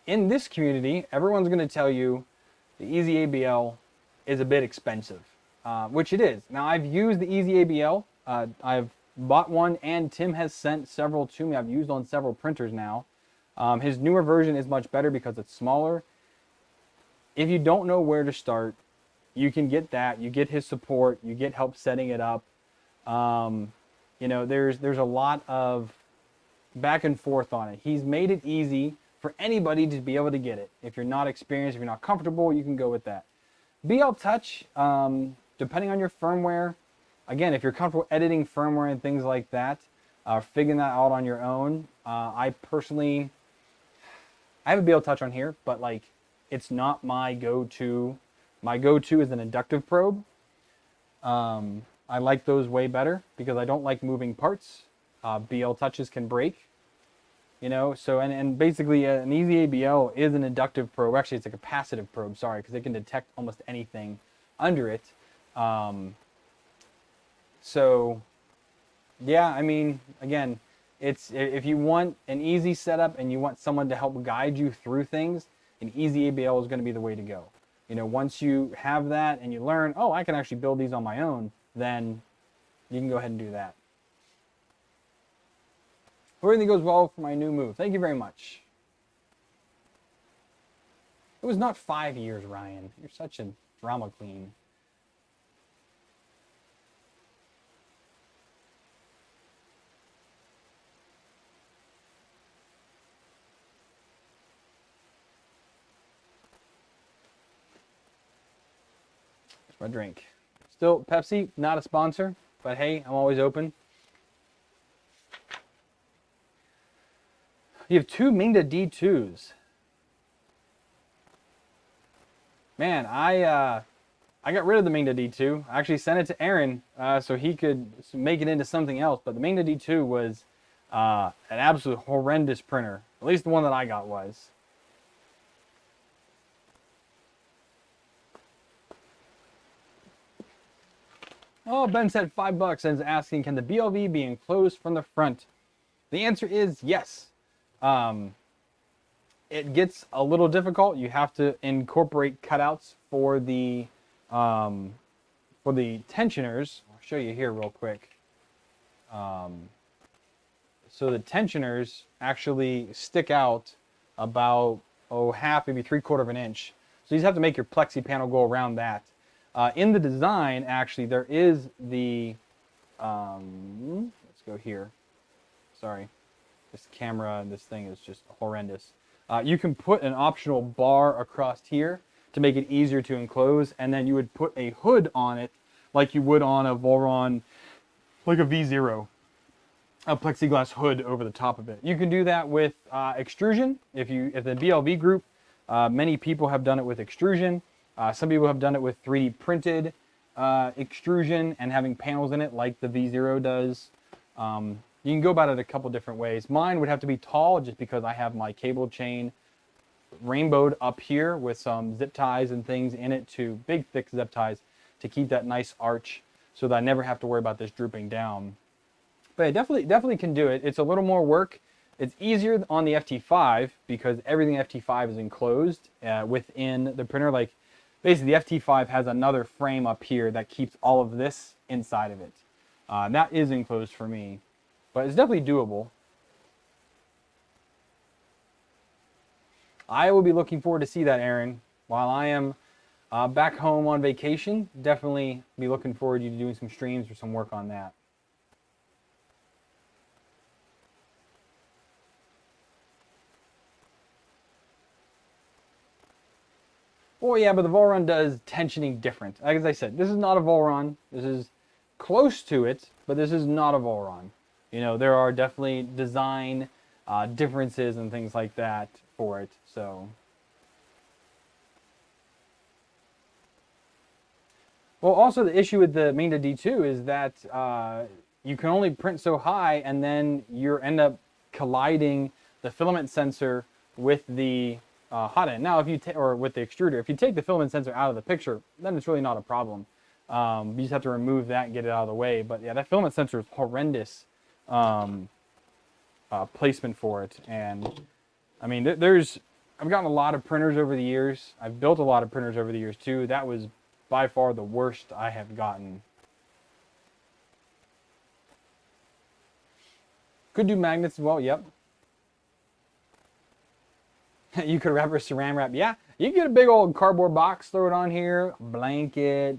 in this community, everyone's going to tell you the Easy ABL is a bit expensive, which it is. Now, I've used the Easy ABL. I've bought one, and Tim has sent several to me. I've used on several printers now. His newer version is much better because it's smaller. If you don't know where to start, you can get that. You get his support. You get help setting it up. You know, there's a lot of back and forth on it. He's made it easy for anybody to be able to get it. If you're not experienced, if you're not comfortable, you can go with that. BL Touch, depending on your firmware, again, if you're comfortable editing firmware and things like that, figuring that out on your own. I personally, I have a BL Touch on here, but like, it's not my go-to. My go-to is an inductive probe. I like those way better because I don't like moving parts. BL Touches can break, you know, so, and basically an easy ABL is an inductive probe. Actually, it's a capacitive probe, sorry, because it can detect almost anything under it. So yeah, I mean, again, it's, if you want an easy setup and you want someone to help guide you through things, an easy ABL is going to be the way to go. You know, once you have that and you learn, oh, I can actually build these on my own, then you can go ahead and do that. Hope everything goes well for my new move. Thank you very much. It was not 5 years, Ryan. You're such a drama queen. My drink. Still, Pepsi, not a sponsor, but hey, I'm always open. You have 2 Mingda D2s. Man, I got rid of the Mingda D2. I actually sent it to Aaron so he could make it into something else, but the Mingda D2 was an absolute horrendous printer. At least the one that I got was. Oh, Ben said $5 and is asking, can the BLV be enclosed from the front? The answer is yes. It gets a little difficult. You have to incorporate cutouts for the tensioners. I'll show you here real quick. So the tensioners actually stick out about half, maybe 3/4 of an inch. So you just have to make your plexi panel go around that. In the design, actually, there is the, let's go here. Sorry, this camera and this thing is just horrendous. You can put an optional bar across here to make it easier to enclose, and then you would put a hood on it like you would on a Voron, like a V0, a plexiglass hood over the top of it. You can do that with extrusion. If the BLV group, many people have done it with extrusion. Some people have done it with 3D printed extrusion and having panels in it like the V0 does. You can go about it a couple different ways. Mine would have to be tall just because I have my cable chain rainbowed up here with some zip ties and things in it, to big thick zip ties to keep that nice arch so that I never have to worry about this drooping down. But I definitely can do it. It's a little more work. It's easier on the FT5 because everything FT5 is enclosed within the printer. Like, basically, the FT5 has another frame up here that keeps all of this inside of it. That is enclosed for me, but it's definitely doable. I will be looking forward to see that, Aaron. While I am back home on vacation, definitely be looking forward to you doing some streams or some work on that. Oh yeah, but the Voron does tensioning different. Like as I said, this is not a Voron. This is close to it, but this is not a Voron. You know, there are definitely design differences and things like that for it. So, well, also the issue with the Mingda D2 is that you can only print so high, and then you end up colliding the filament sensor with the hot end. Now, if you or with the extruder, if you take the filament sensor out of the picture, then it's really not a problem. You just have to remove that and get it out of the way. But yeah, that filament sensor is horrendous placement for it. And I mean, I've gotten a lot of printers over the years. I've built a lot of printers over the years too. That was by far the worst I have gotten. Could do magnets as well. Yep. You could wrap a saran wrap. Yeah, you can get a big old cardboard box, throw it on here, blanket,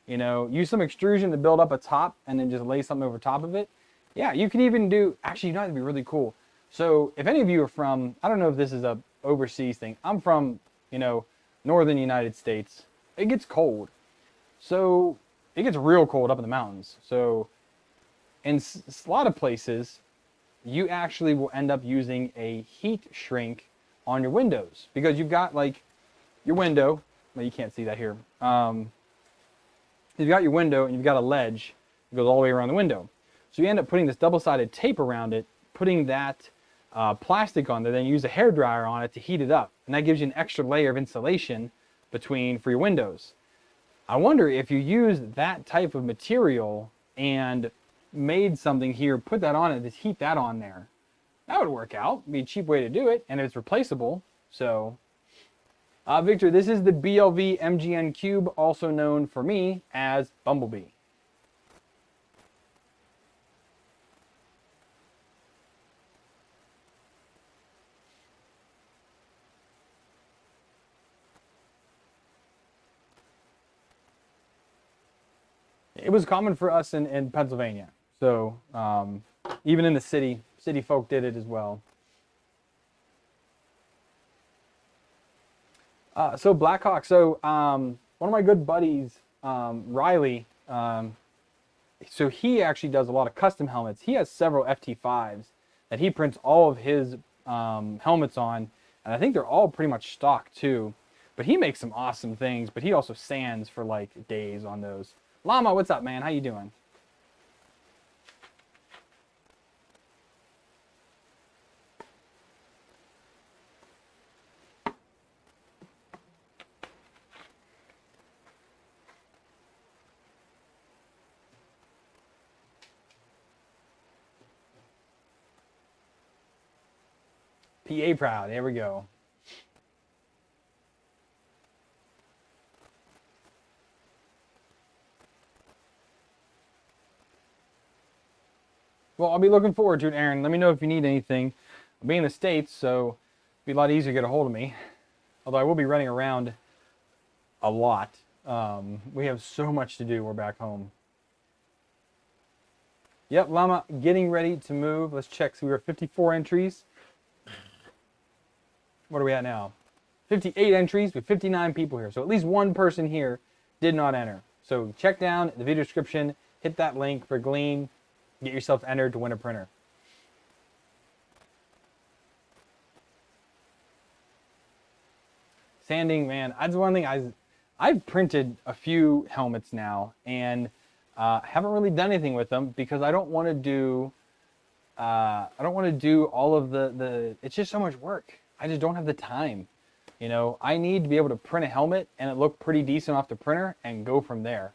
you know, use some extrusion to build up a top and then just lay something over top of it. Yeah, you can even do, actually, you know, that'd be really cool. So if any of you are from, I don't know if this is a overseas thing. I'm from, northern United States. It gets cold. So it gets real cold up in the mountains. So in a lot of places, you actually will end up using a heat shrink on your windows because you've got like your window. Well, you can't see that here. You've got your window and you've got a ledge that goes all the way around the window. So you end up putting this double-sided tape around it, putting that plastic on there, then you use a hairdryer on it to heat it up. And that gives you an extra layer of insulation for your windows. I wonder if you use that type of material and made something here, put that on it, just heat that on there. That would work out. Be a cheap way to do it, and it's replaceable. So, Victor, this is the BLV MGN Cube, also known for me as Bumblebee. It was common for us in Pennsylvania. So even in the city folk did it as well. So Blackhawk, one of my good buddies, Riley, so he actually does a lot of custom helmets. He has several FT5s that he prints all of his helmets on, and I think they're all pretty much stock too. But he makes some awesome things, but he also sands for like days on those. Llama, what's up, man? How you doing? PA proud. There we go. Well, I'll be looking forward to it, Aaron. Let me know if you need anything. I'll be in the States, so it'll be a lot easier to get a hold of me. Although I will be running around a lot. We have so much to do. We're back home. Yep, Llama, getting ready to move. Let's check. So we were 54 entries. What are we at now? 58 entries with 59 people here. So at least one person here did not enter. So check down the video description. Hit that link for Glean. Get yourself entered to win a printer. Sanding, man, that's one thing I've printed a few helmets now and haven't really done anything with them because I don't want to do all of the it's just so much work. I just don't have the time. I need to be able to print a helmet and it look pretty decent off the printer and go from there.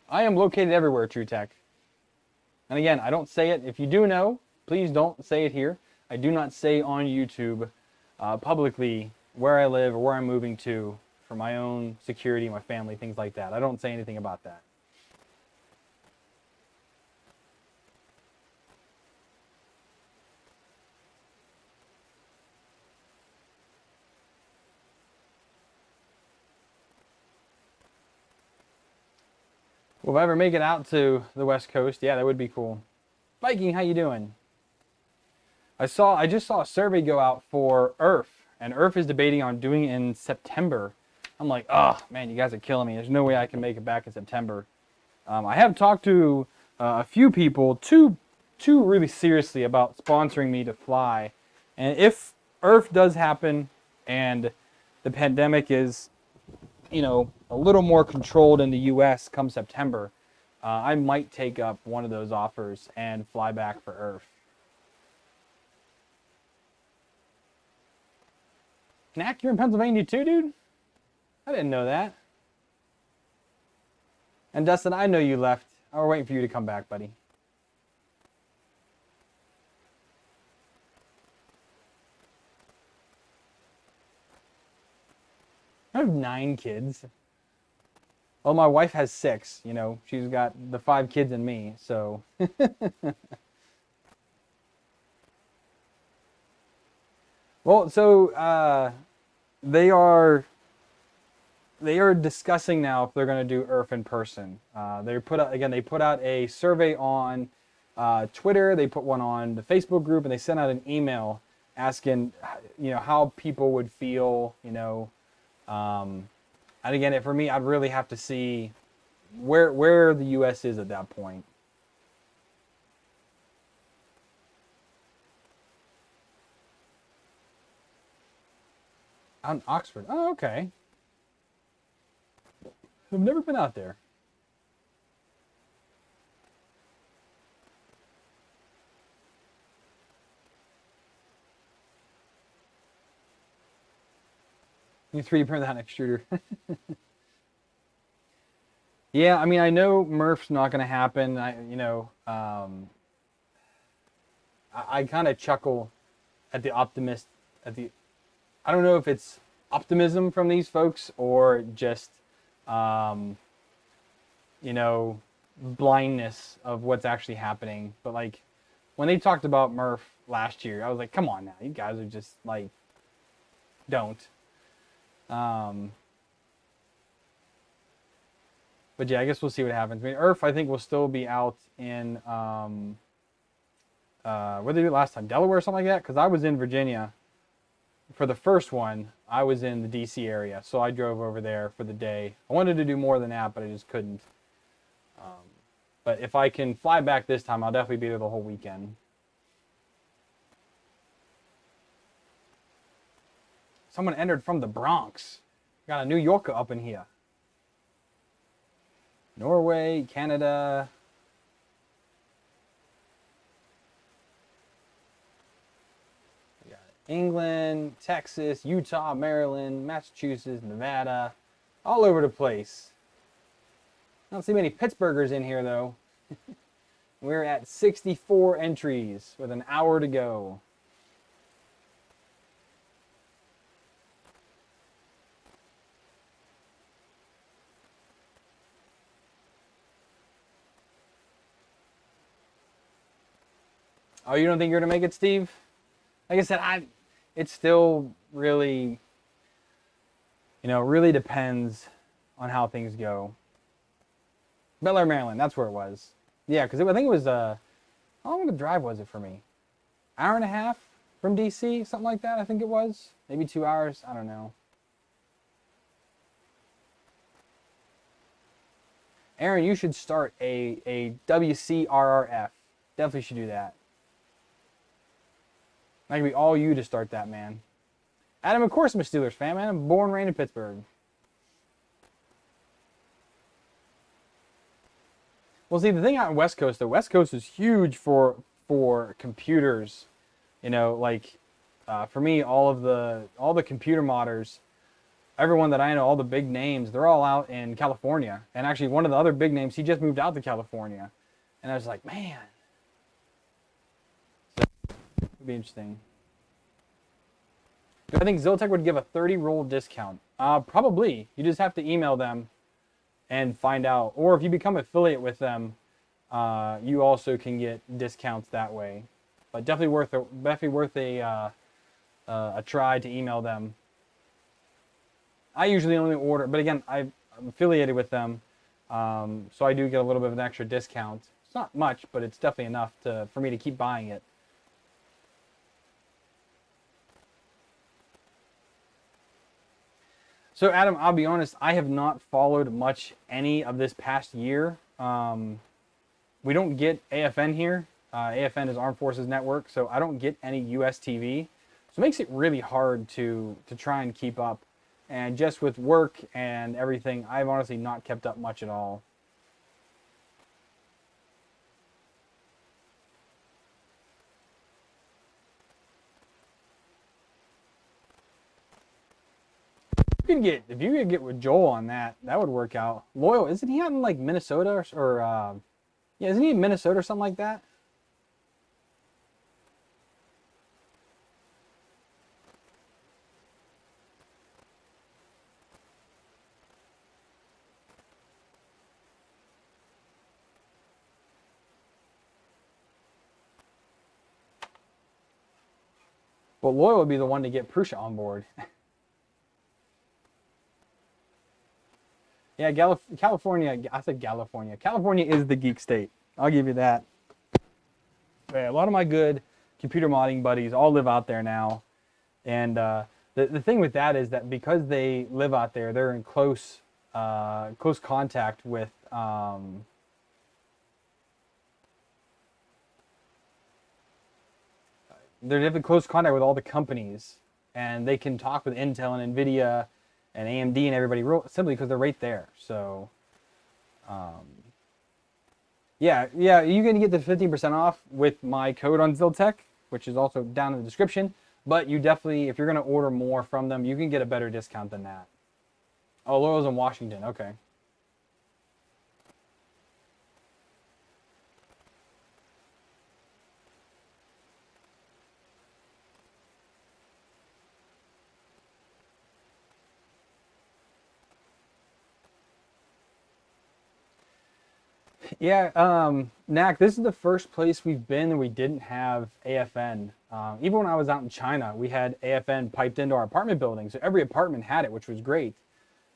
I am located everywhere, True Tech. And again, I don't say it. If you do know, please don't say it here. I do not say on YouTube publicly where I live or where I'm moving to for my own security, my family, things like that. I don't say anything about that. Well, if I ever make it out to the West Coast, yeah, that would be cool. Viking, how you doing? I just saw a survey go out for EARF, and EARF is debating on doing it in September. I'm like, oh man, you guys are killing me. There's no way I can make it back in September. I have talked to a few people, two really seriously about sponsoring me to fly. And if EARF does happen and the pandemic is, a little more controlled in the US come September, I might take up one of those offers and fly back for EARF. Knack, you're in Pennsylvania too, dude? I didn't know that. And Dustin, I know you left. I was waiting for you to come back, buddy. I have 9 kids. Well, my wife has 6, she's got the 5 kids and me, so. Well, so they are discussing now if they're going to do EARF in person. They put out a survey on Twitter, they put one on the Facebook group, and they sent out an email asking, how people would feel, and again, for me, I'd really have to see where the U.S. is at that point. Out in Oxford. Oh, okay. I've never been out there. You 3D print that extruder. Yeah, I mean, I know Murph's not going to happen. I kind of chuckle at the optimist, I don't know if it's optimism from these folks or just, blindness of what's actually happening. But like, when they talked about Murph last year, I was like, come on now, you guys are just like, don't. But yeah, I guess we'll see what happens. I mean, I think will still be out in, what did they do last time? Delaware or something like that? Because I was in Virginia for the first one. I was in the DC area, so I drove over there for the day. I wanted to do more than that, but I just couldn't. But if I can fly back this time, I'll definitely be there the whole weekend. Someone entered from the Bronx. Got a New Yorker up in here. Norway, Canada. We got England, Texas, Utah, Maryland, Massachusetts, Nevada. All over the place. I don't see many Pittsburghers in here, though. We're at 64 entries with an hour to go. Oh, you don't think you're going to make it, Steve? Like I said, it's still really, really depends on how things go. Bel Air, Maryland, that's where it was. Yeah, because I think it was, how long of a drive was it for me? Hour and a half from DC, something like that, I think it was. Maybe 2 hours, I don't know. Aaron, you should start a WCRRF. Definitely should do that. That could be all you to start that, man. Adam, of course I'm a Steelers fan, man. I'm born and raised in Pittsburgh. Well, see, the thing out in West Coast, the West Coast is huge for computers. For me, all the computer modders, everyone that I know, all the big names, they're all out in California. And actually, one of the other big names, he just moved out to California. And I was like, man. So, it'd be interesting. Do I think Ziltech would give a 30-roll discount? Probably. You just have to email them and find out. Or if you become affiliate with them, you also can get discounts that way. But definitely worth a try to email them. I usually only order, but again, I'm affiliated with them, so I do get a little bit of an extra discount. It's not much, but it's definitely enough for me to keep buying it. So Adam, I'll be honest, I have not followed much any of this past year. We don't get AFN here. AFN is Armed Forces Network, so I don't get any US TV. So it makes it really hard to try and keep up. And just with work and everything, I've honestly not kept up much at all. If you could get with Joel on that, that would work out. Loyal, isn't he out in like Minnesota or yeah, isn't he in Minnesota or something like that? But Loyal would be the one to get Prusa on board. Yeah, California, I said California. California is the geek state. I'll give you that. But yeah, a lot of my good computer modding buddies all live out there now. And the thing with that is that because they live out there, they're in close contact with they're in close contact with all the companies, and they can talk with Intel and Nvidia and AMD and everybody simply because they're right there. So yeah, you can get the 15% off with my code on Ziltech, which is also down in the description. But you definitely, if you're going to order more from them, you can get a better discount than that. Oh, Laurel's in Washington. Okay. Yeah, Knack, this is the first place we've been and we didn't have AFN. Even when I was out in China, we had AFN piped into our apartment building, so every apartment had it, which was great.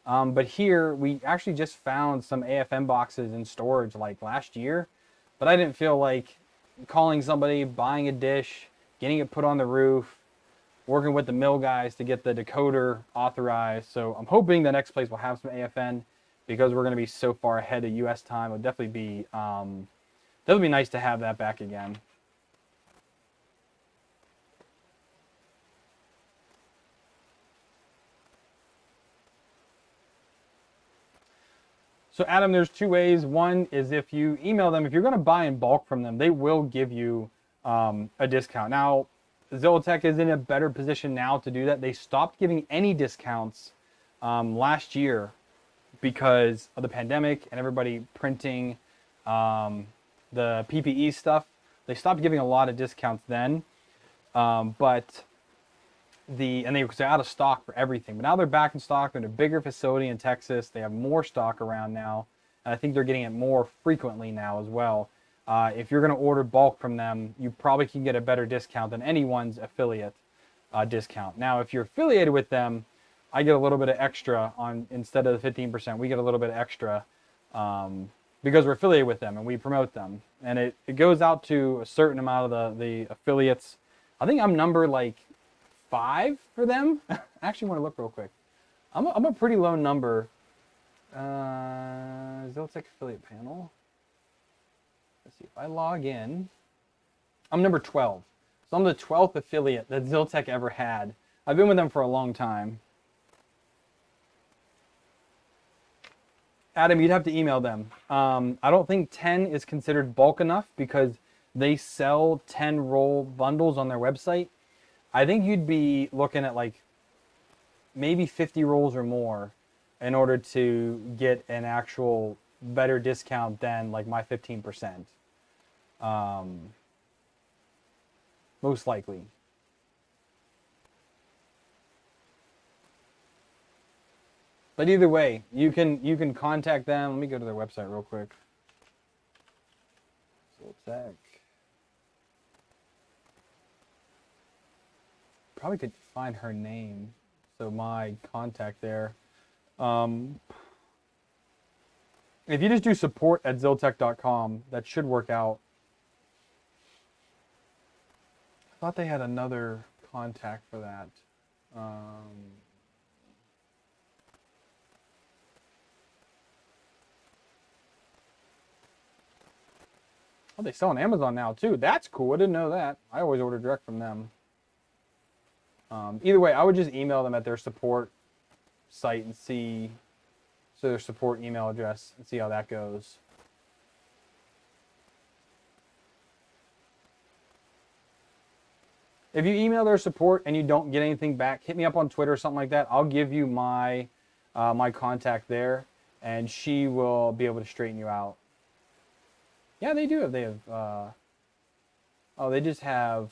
But here, we actually just found some AFN boxes in storage like last year, but I didn't feel like calling somebody, buying a dish, getting it put on the roof, working with the mill guys to get the decoder authorized. So I'm hoping the next place will have some AFN, because we're going to be so far ahead of US time. It would definitely be nice to have that back again. So Adam, there's two ways. One is if you email them, if you're going to buy in bulk from them, they will give you a discount. Now, Ziltech is in a better position now to do that. They stopped giving any discounts last year because of the pandemic and everybody printing the PPE stuff. They stopped giving a lot of discounts then, but they're out of stock for everything. But now they're back in stock. They're in a bigger facility in Texas. They have more stock around now, and I think they're getting it more frequently now as well. If you're going to order bulk from them, you probably can get a better discount than anyone's affiliate discount. Now, if you're affiliated with them, I get a little bit of extra on, instead of the 15%, we get a little bit extra because we're affiliated with them and we promote them. And it goes out to a certain amount of the affiliates. I think I'm number like 5 for them. I actually want to look real quick. I'm a pretty low number. Ziltech affiliate panel. Let's see, if I log in, I'm number 12. So I'm the 12th affiliate that Ziltech ever had. I've been with them for a long time. Adam, you'd have to email them. I don't think 10 is considered bulk enough because they sell 10 roll bundles on their website. I think you'd be looking at like maybe 50 rolls or more in order to get an actual better discount than like my 15%. Most likely. But either way, you can contact them. Let me go to their website real quick. Ziltech. Probably could find her name. So my contact there. If you just do support@ziltech.com, that should work out. I thought they had another contact for that. Oh, they sell on Amazon now too. That's cool. I didn't know that. I always order direct from them. Either way, I would just email them at their support site and see, so their support email address, and see how that goes. If you email their support and you don't get anything back, hit me up on Twitter or something like that. I'll give you my my contact there, and she will be able to straighten you out. Yeah, they do. They have. Oh, they just have.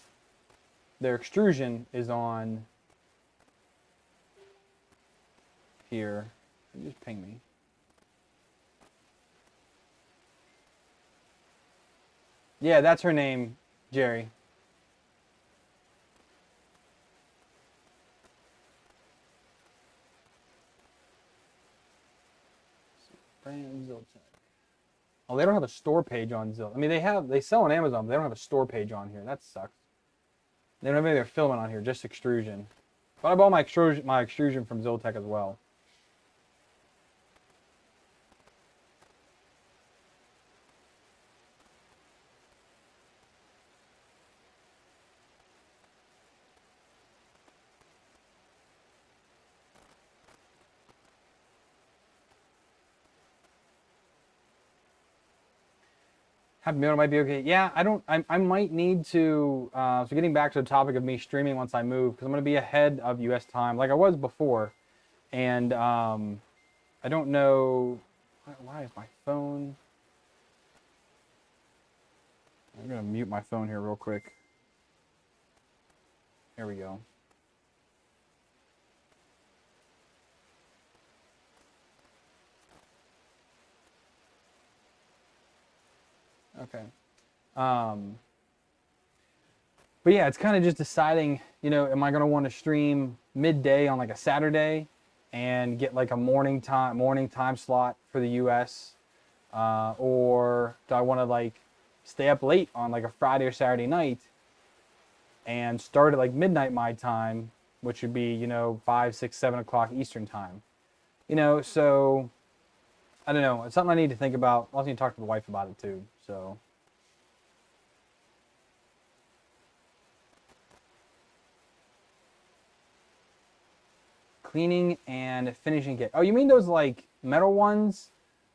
Their extrusion is on here. Just ping me. Yeah, that's her name, Jerry. Brand Ziltech. Oh, they don't have a store page on Zillow. I mean, they sell on Amazon, but they don't have a store page on here. That sucks. They don't have any of their filament on here, just extrusion. But I bought my extrusion from Ziltech as well. Happy Meal might be okay. Yeah, I might need to, so getting back to the topic of me streaming once I move, because I'm going to be ahead of US time, like I was before. And I don't know, why is my phone? I'm going to mute my phone here real quick. There we go. Okay. But yeah, it's kind of just deciding, you know, am I going to want to stream midday on like a Saturday and get like a morning time slot for the US, or do I want to like stay up late on like a Friday or Saturday night and start at like midnight my time, which would be, you know, 5, 6, 7 o'clock Eastern time, you know? So I don't know. It's something I need to think about. I also need to talk to the wife about it too. So. Cleaning and finishing kit. Oh, you mean those like metal ones?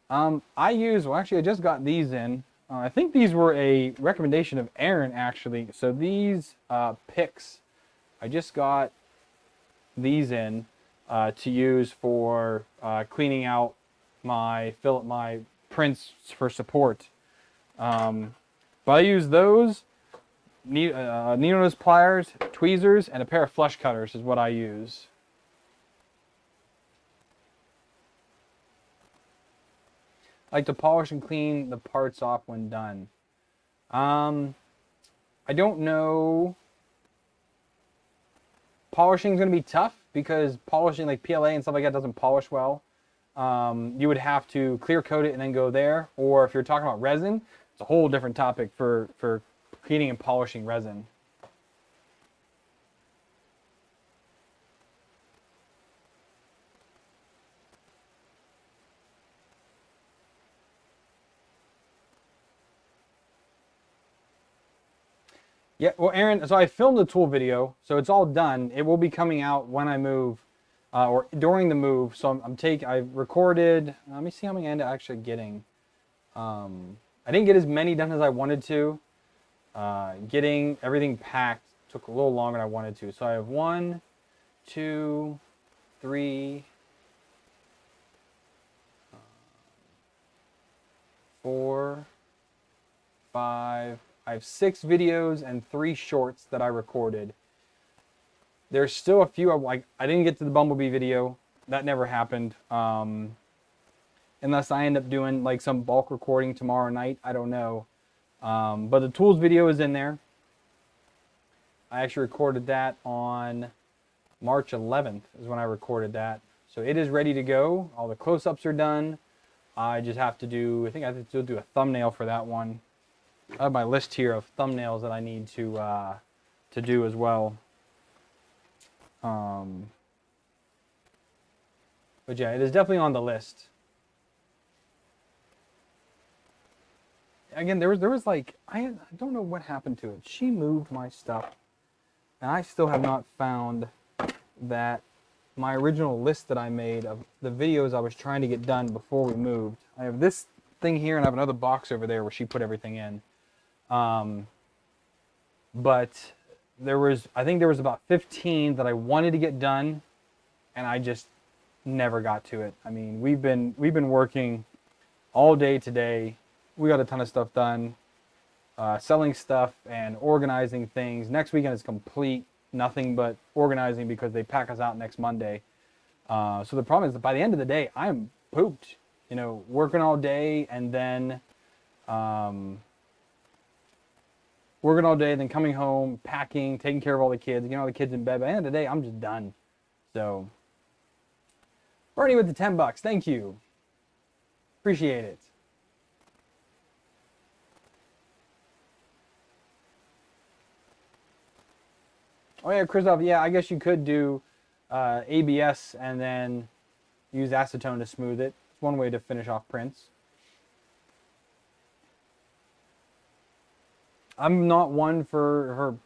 I use, well actually I just got these in. I think these were a recommendation of Aaron actually. So these picks, I just got these in to use for cleaning out my prints for support. But I use those, needle nose pliers, tweezers, and a pair of flush cutters is what I use. I like to polish and clean the parts off when done. I don't know. Polishing is going to be tough because polishing like PLA and stuff like that doesn't polish well. You would have to clear coat it and then go there. Or if you're talking about resin, it's a whole different topic for cleaning and polishing resin. Yeah, well, Aaron, so I filmed the tool video, so it's all done. It will be coming out when I move, or during the move. So I've recorded. Let me see how many I ended up actually getting. I didn't get as many done as I wanted to. Getting everything packed took a little longer than I wanted to. So I have 1, 2, 3, 4, 5. I have 6 videos and 3 shorts that I recorded. There's still a few, like I didn't get to the Bumblebee video. That never happened. Unless I end up doing like some bulk recording tomorrow night. I don't know. But the tools video is in there. I actually recorded that on March 11th is when I recorded that. So it is ready to go. All the close-ups are done. I just have to do, I think I have to do a thumbnail for that one. I have my list here of thumbnails that I need to do as well. But yeah, it is definitely on the list. Again, there was like, I don't know what happened to it. She moved my stuff, and I still have not found that my original list that I made of the videos I was trying to get done before we moved. I have this thing here, and I have another box over there where she put everything in. But I think there was about 15 that I wanted to get done, and I just never got to it. I mean, we've been working all day today. We got a ton of stuff done, selling stuff and organizing things. Next weekend is complete nothing but organizing because they pack us out next Monday. So the problem is that by the end of the day, I'm pooped. You know, working all day and then working all day, then coming home, packing, taking care of all the kids, getting all the kids in bed. By the end of the day, I'm just done. So, Bernie with the $10, thank you. Appreciate it. Oh yeah, Christoph, yeah, I guess you could do ABS and then use acetone to smooth it. It's one way to finish off prints. I'm not one for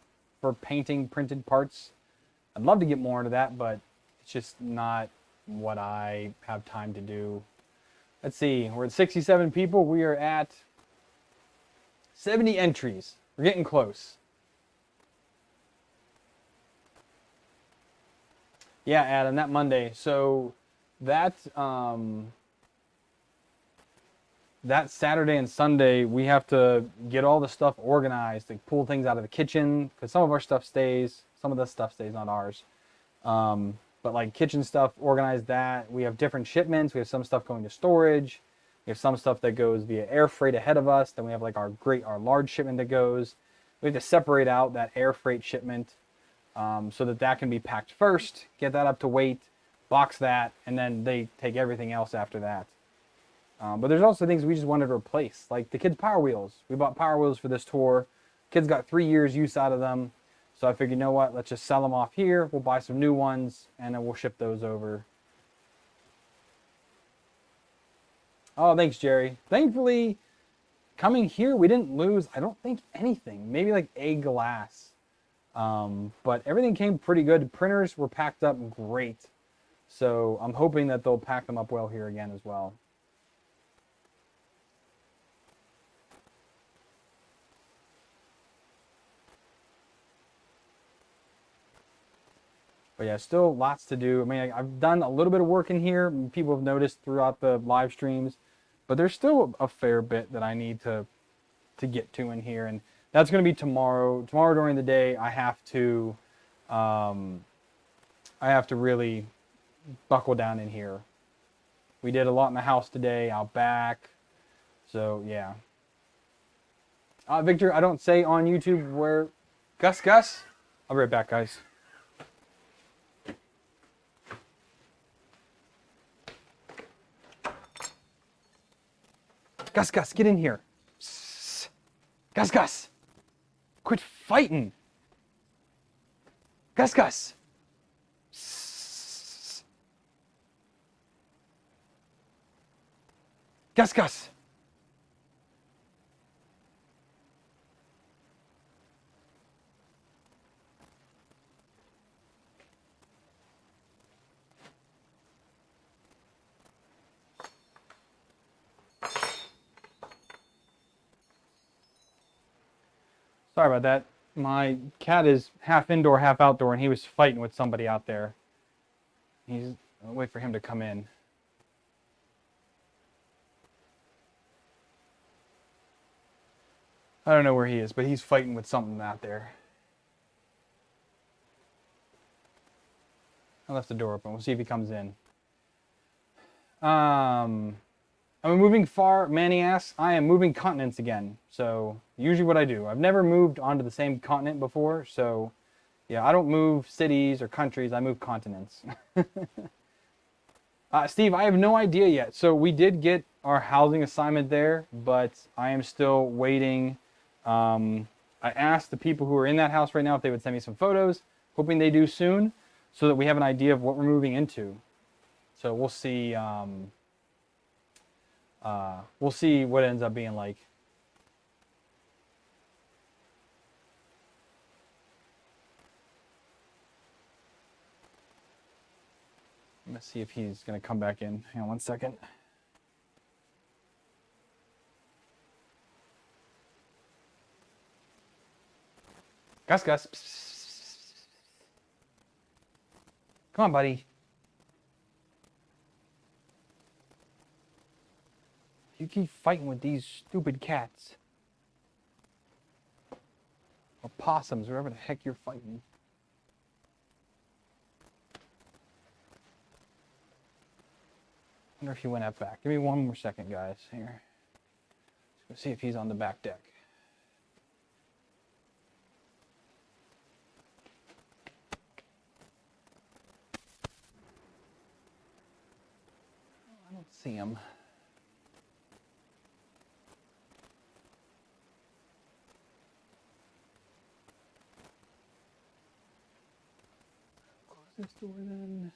painting printed parts. I'd love to get more into that, but it's just not what I have time to do. Let's see, we're at 67 people. We are at 70 entries. We're getting close. Yeah, Adam, that Monday. So that that Saturday and Sunday, we have to get all the stuff organized, like pull things out of the kitchen, because some of our stuff stays, some of the stuff stays, not ours. But like kitchen stuff, organize that. We have different shipments. We have some stuff going to storage. We have some stuff that goes via air freight ahead of us. Then we have like our large shipment that goes. We have to separate out that air freight shipment so that can be packed first, get that up to weight, box that, and then they take everything else after that. But there's also things we just wanted to replace, like the kids' Power Wheels. We bought Power Wheels for this tour. Kids got 3 years use out of them. So I figured, you know what, let's just sell them off here. We'll buy some new ones, and then we'll ship those over. Oh, thanks, Jerry. Thankfully, coming here, we didn't lose, I don't think, anything. Maybe like a glass. But everything came pretty good. Printers were packed up great. So I'm hoping that they'll pack them up well here again as well. But yeah, still lots to do. I mean, I've done a little bit of work in here. People have noticed throughout the live streams, but there's still a fair bit that I need to get to in here, and that's going to be tomorrow. Tomorrow during the day, I have to really buckle down in here. We did a lot in the house today, out back. So yeah. Victor, I don't say on YouTube where. Gus. I'll be right back, guys. Gus, get in here. Gus. Quit fighting. Gus. Gus. Sorry about that. My cat is half indoor, half outdoor, and he was fighting with somebody out there. I'll wait for him to come in. I don't know where he is, but he's fighting with something out there. I left the door open. We'll see if he comes in. I'm moving far. Manny asks, I am moving continents again. So usually what I do, I've never moved onto the same continent before. So yeah, I don't move cities or countries. I move continents. Steve, I have no idea yet. So we did get our housing assignment there, but I am still waiting. I asked the people who are in that house right now if they would send me some photos, hoping they do soon, so that we have an idea of what we're moving into. So we'll see. We'll see what it ends up being like. Let's see if he's going to come back in. Hang on one second. Gus. Come on, buddy. You keep fighting with these stupid cats. Or possums, wherever the heck you're fighting. I wonder if he went out back. Give me one more second, guys. Here. Let's go see if he's on the back deck. I don't see him. this door then.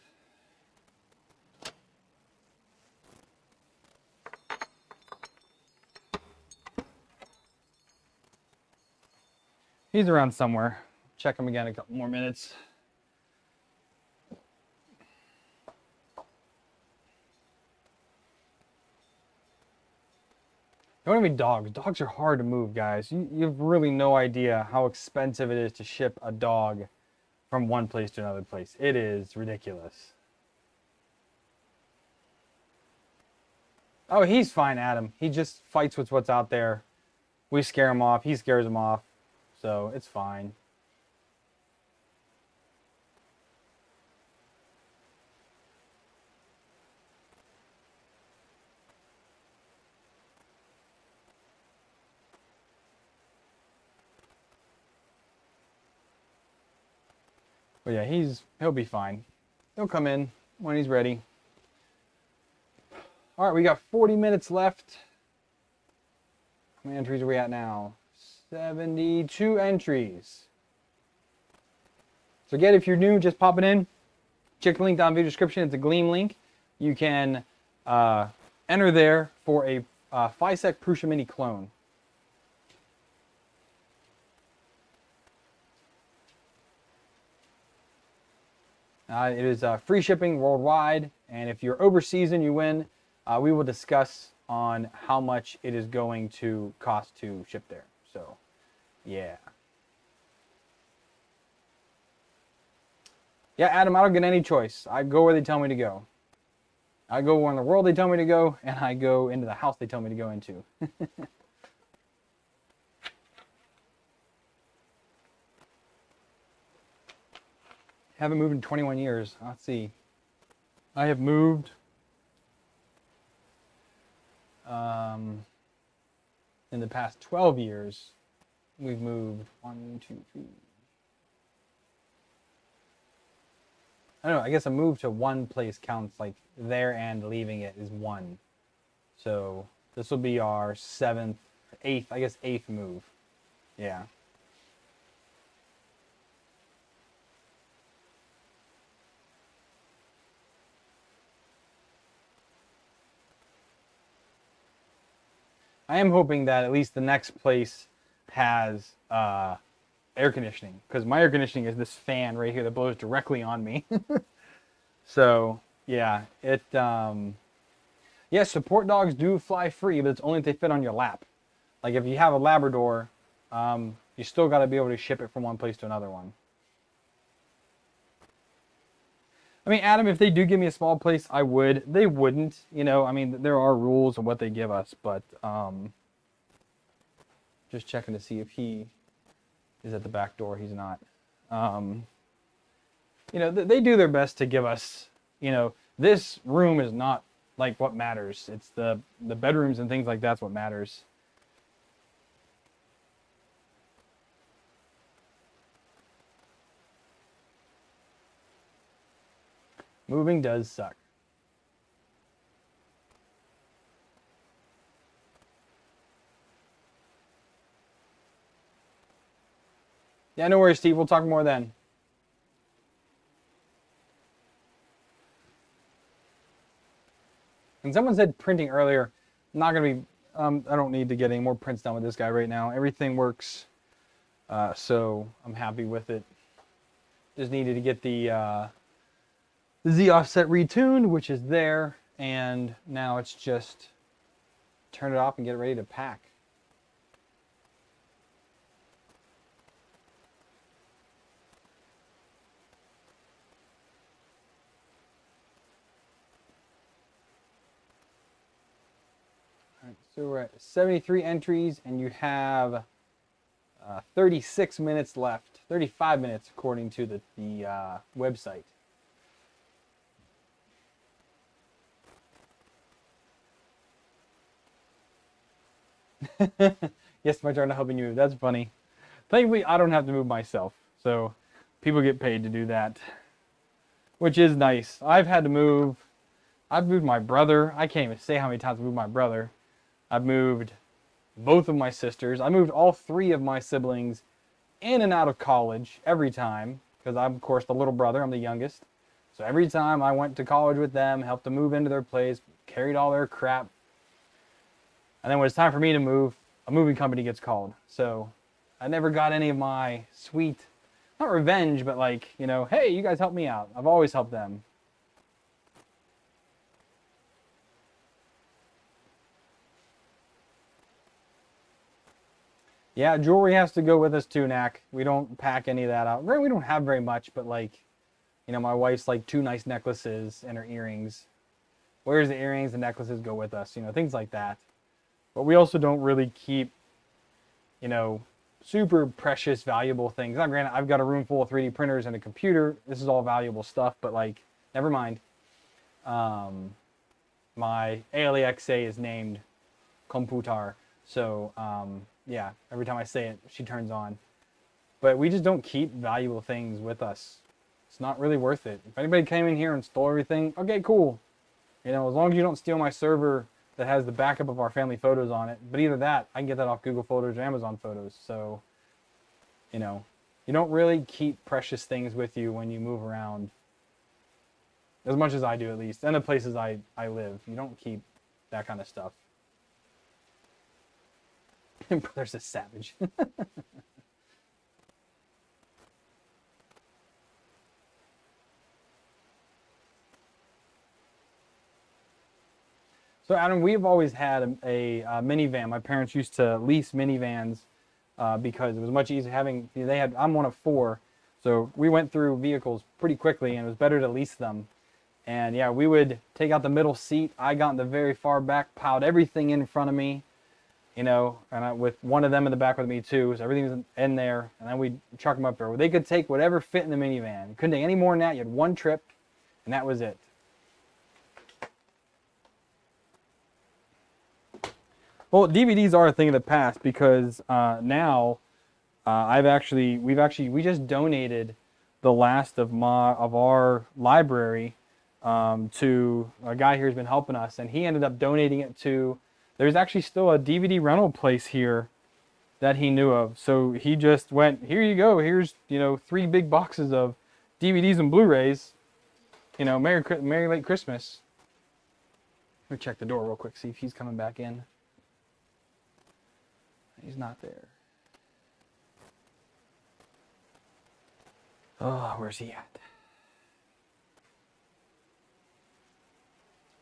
He's around somewhere. Check him again in a couple more minutes. Don't have any dogs. Dogs are hard to move, guys. You have really no idea how expensive it is to ship a dog from one place to another place. It is ridiculous. Oh, he's fine, Adam. He just fights with what's out there. We scare him off. He scares him off. So it's fine. But yeah, he'll be fine. He'll come in when he's ready. All right, we got 40 minutes left. How many entries are we at now? 72 entries. So again, if you're new, just pop it in. Check the link down in the video description. It's a Gleam link. You can enter there for a Fysetc Prusa Mini clone. It is free shipping worldwide, and if you're overseas and you win, we will discuss on how much it is going to cost to ship there. So, yeah. Yeah, Adam, I don't get any choice. I go where they tell me to go. I go where in the world they tell me to go, and I go into the house they tell me to go into. Haven't moved in 21 years. Let's see. I have moved in the past 12 years. We've moved 1, 2, 3. I don't know. I guess a move to one place counts, like there and leaving it is one. So this will be our 7th, 8th, I guess 8th move. Yeah. I am hoping that at least the next place has air conditioning, because my air conditioning is this fan right here that blows directly on me. So yeah, yeah, support dogs do fly free, but it's only if they fit on your lap. Like if you have a Labrador, you still got to be able to ship it from one place to another one. I mean, Adam, if they do give me a small place, I would. They wouldn't, you know. I mean, there are rules of what they give us, but just checking to see if he is at the back door. He's not. You know, they do their best to give us, you know, this room is not like what matters. It's the bedrooms and things like that's what matters. Moving does suck. Yeah, no worries, Steve. We'll talk more then. And someone said printing earlier. I'm not going to be, I don't need to get any more prints done with this guy right now. Everything works, so I'm happy with it. Just needed to get the Z offset retuned, which is there, and now it's just turn it off and get it ready to pack. All right, so we're at 73 entries, and you have 36 minutes left, 35 minutes according to the website. Yes, my turn to helping you move. That's funny. Thankfully, I don't have to move myself, so people get paid to do that, which is nice. I've had to move. I've moved my brother. I can't even say how many times I've moved my brother. I've moved both of my sisters. I moved all 3 of my siblings in and out of college every time, because I'm, of course, the little brother. I'm the youngest. So every time I went to college with them, helped them move into their place, carried all their crap. And then when it's time for me to move, a moving company gets called. So I never got any of my sweet, not revenge, but like, you know, hey, you guys help me out. I've always helped them. Yeah, jewelry has to go with us too, Knack. We don't pack any of that out. We don't have very much, but like, you know, my wife's like 2 nice necklaces and her earrings. Where's the earrings? The necklaces go with us, you know, things like that. But we also don't really keep, you know, super precious, valuable things. Now, granted, I've got a room full of 3D printers and a computer. This is all valuable stuff, but like, never mind. My ALEXA is named Computar. So, yeah, every time I say it, she turns on. But we just don't keep valuable things with us. It's not really worth it. If anybody came in here and stole everything, okay, cool. You know, as long as you don't steal my server that has the backup of our family photos on it. But either that, I can get that off Google Photos or Amazon Photos. So, you know, you don't really keep precious things with you when you move around. As much as I do, at least. And the places I live. You don't keep that kind of stuff. Brother's a savage. So Adam, we've always had a minivan. My parents used to lease minivans because it was much easier having. They had. I'm one of 4, so we went through vehicles pretty quickly, and it was better to lease them. And yeah, we would take out the middle seat. I got in the very far back, piled everything in front of me, you know, and with one of them in the back with me too. So everything was in there, and then we'd chuck them up there. They could take whatever fit in the minivan. Couldn't take any more than that. You had one trip, and that was it. Well, DVDs are a thing of the past because now we just donated the last of our library to a guy here who's been helping us, and he ended up donating it to. There's actually still a DVD rental place here that he knew of, so he just went, here you go. Here's 3 big boxes of DVDs and Blu-rays. You know, Merry late Christmas. Let me check the door real quick, see if he's coming back in. He's not there. Oh, where's he at?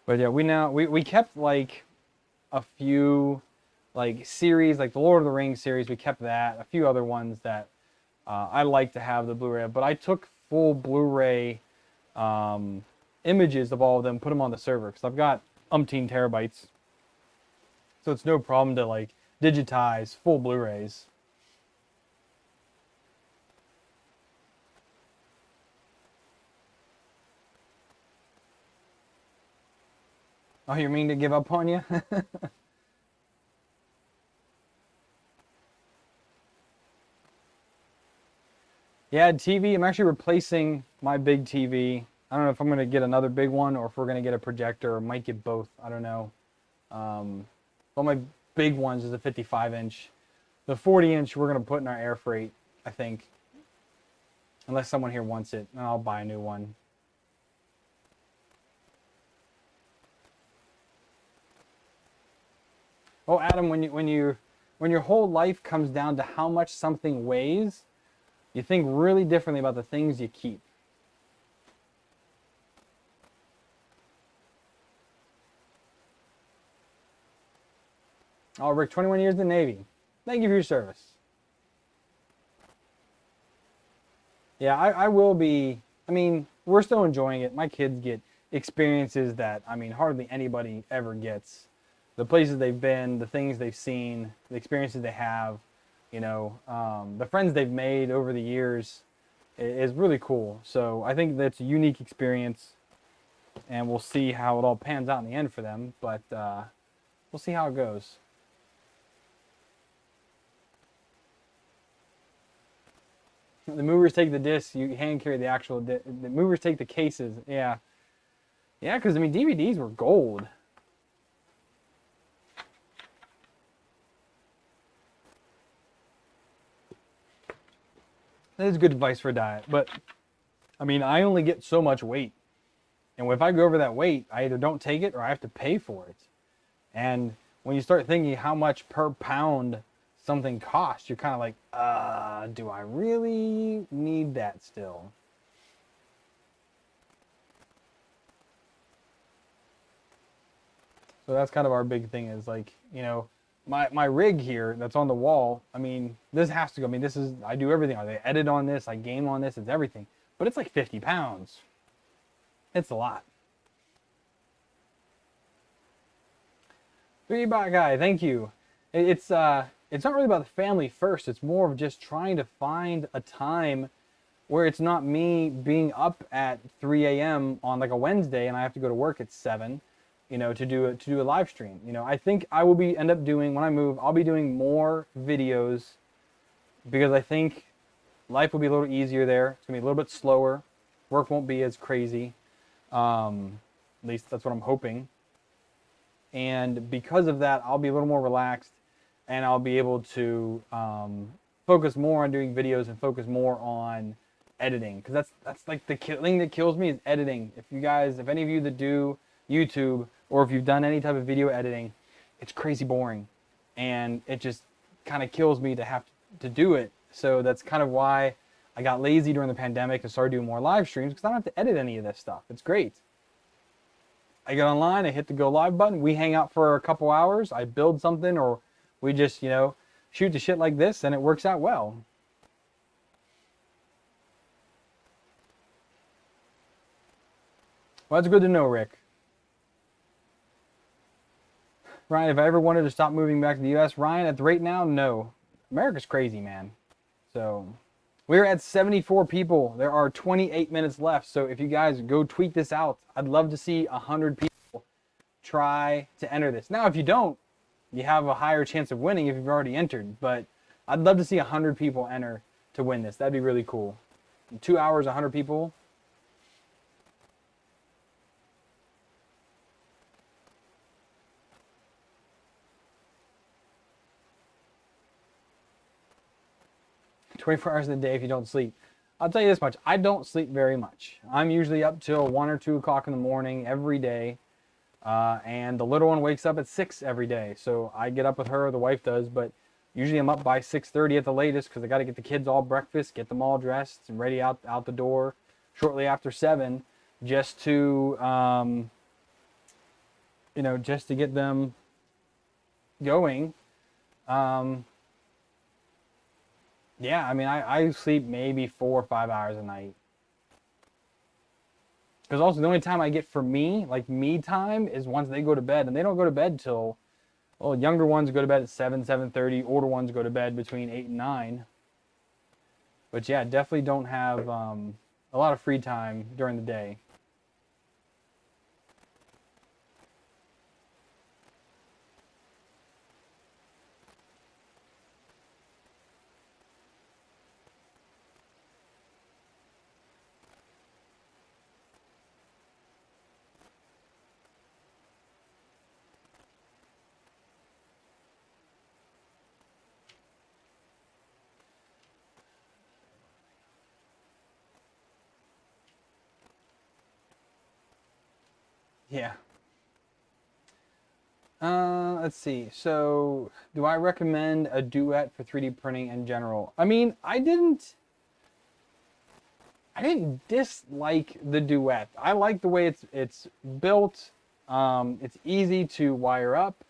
But yeah, we kept like a few like series, like the Lord of the Rings series. We kept that. A few other ones that I like to have the Blu-ray of. But I took full Blu-ray images of all of them, put them on the server because I've got umpteen terabytes. So it's no problem to like digitize full Blu-rays. Oh, you mean to give up on you? Yeah, TV. I'm actually replacing my big TV. I don't know if I'm going to get another big one or if we're going to get a projector or might get both. I don't know. Well, my big ones is a 55-inch. The 40-inch we're going to put in our air freight, I think. Unless someone here wants it, and I'll buy a new one. Oh, Adam, when your whole life comes down to how much something weighs, you think really differently about the things you keep. Oh, Rick, 21 years in the Navy. Thank you for your service. Yeah, I will be. I mean, we're still enjoying it. My kids get experiences that, I mean, hardly anybody ever gets. The places they've been, the things they've seen, the experiences they have, you know, the friends they've made over the years is really cool. So I think that's a unique experience, and we'll see how it all pans out in the end for them. But we'll see how it goes. The movers take the discs. You hand carry the actual. The movers take the cases. Yeah, yeah. Because I mean, DVDs were gold. That is good advice for a diet, but I mean, I only get so much weight. And if I go over that weight, I either don't take it or I have to pay for it. And when you start thinking how much per pound something costs, you're kind of like, do I really need that still? So that's kind of our big thing is like, you know, my rig here that's on the wall, I mean, this has to go. I mean, this is, I do everything. I edit on this, I game on this, it's everything. But it's like 50 pounds. It's a lot. 3 Bot Guy, thank you. It's not really about the family first. It's more of just trying to find a time where it's not me being up at 3 a.m. on like a Wednesday and I have to go to work at 7, you know, to do a live stream. You know, I think I will end up doing, when I move, I'll be doing more videos because I think life will be a little easier there. It's gonna be a little bit slower. Work won't be as crazy. At least that's what I'm hoping. And because of that, I'll be a little more relaxed and I'll be able to focus more on doing videos and focus more on editing. Because that's like the thing that kills me is editing. If any of you that do YouTube or if you've done any type of video editing, it's crazy boring. And it just kind of kills me to have to do it. So that's kind of why I got lazy during the pandemic and started doing more live streams because I don't have to edit any of this stuff. It's great. I get online, I hit the go live button, we hang out for a couple hours, I build something, or we just, you know, shoot the shit like this and it works out well. Well, that's good to know, Rick. Ryan, if I ever wanted to stop moving back to the US, Ryan, at the rate now, no. America's crazy, man. So we're at 74 people. There are 28 minutes left. So if you guys go tweet this out, I'd love to see 100 people try to enter this. Now, if you don't, you have a higher chance of winning if you've already entered. But I'd love to see 100 people enter to win this. That'd be really cool. In 2 hours, 100 people. "24 hours in a day if you don't sleep." I'll tell you this much, I don't sleep very much. I'm usually up till 1 or 2 o'clock in the morning every day. And the little one wakes up at 6 every day. So I get up with her, the wife does, but usually I'm up by 6:30 at the latest because I got to get the kids all breakfast, get them all dressed and ready out the door shortly after 7 just to, you know, just to get them going. Yeah, I mean, I sleep maybe 4 or 5 hours a night. Because also the only time I get for me, like me time, is once they go to bed. And they don't go to bed till, well, younger ones go to bed at 7, 7:30. Older ones go to bed between 8 and 9. But yeah, definitely don't have a lot of free time during the day. Yeah. Let's see. So, do I recommend a duet for 3D printing in general? I mean, I didn't dislike the duet. I like the way it's built. It's easy to wire up.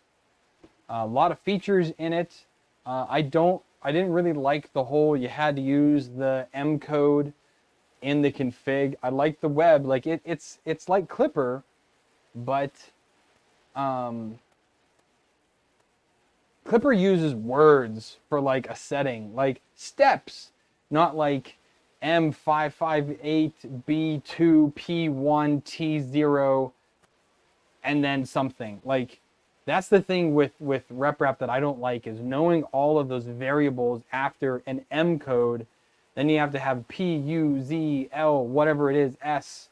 A lot of features in it. I didn't really like the whole you had to use the M code in the config. I like the web. Like it's like Klipper, but Klipper uses words for like a setting, like steps, not like M558B2P1T0 and then something. Like that's the thing with RepRap that I don't like, is knowing all of those variables after an M code. Then you have to have P, U, Z, L, whatever it is, S,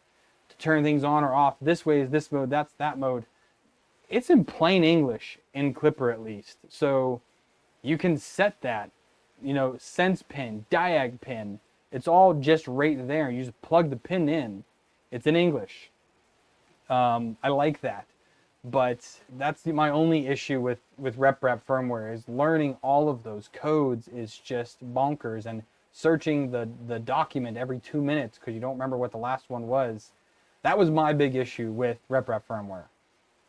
to turn things on or off. This way is this mode, that's that mode. It's in plain English, in Klipper at least. So you can set that, you know, sense pin, diag pin. It's all just right there. You just plug the pin in. It's in English. I like that. But that's my only issue with RepRap firmware, is learning all of those codes is just bonkers, and searching the document every 2 minutes because you don't remember what the last one was. That was my big issue with RepRap firmware.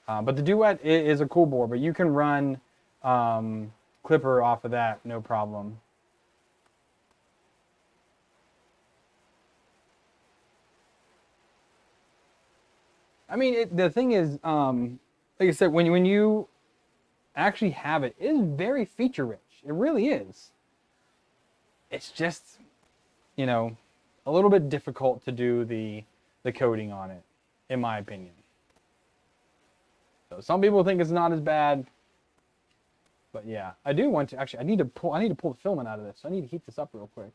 But the Duet is a cool board, but you can run Klipper off of that, no problem. I mean, the thing is, like I said, when you actually have it, it is very feature rich. It really is. It's just, you know, a little bit difficult to do the coding on it, in my opinion. So some people think it's not as bad, but yeah, I do want to actually. I need to pull the filament out of this. So I need to heat this up real quick.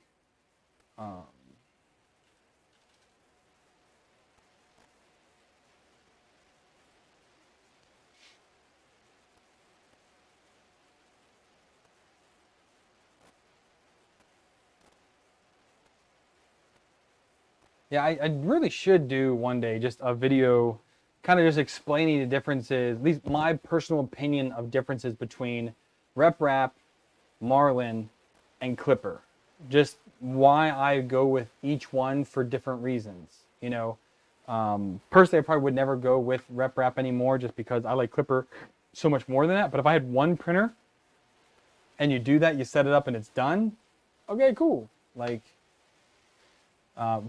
Yeah, I really should do one day just a video kind of just explaining the differences, at least my personal opinion of differences between RepRap, Marlin, and Klipper. Just why I go with each one for different reasons. You know, personally, I probably would never go with RepRap anymore just because I like Klipper so much more than that. But if I had one printer and you do that, you set it up and it's done, okay, cool. Like,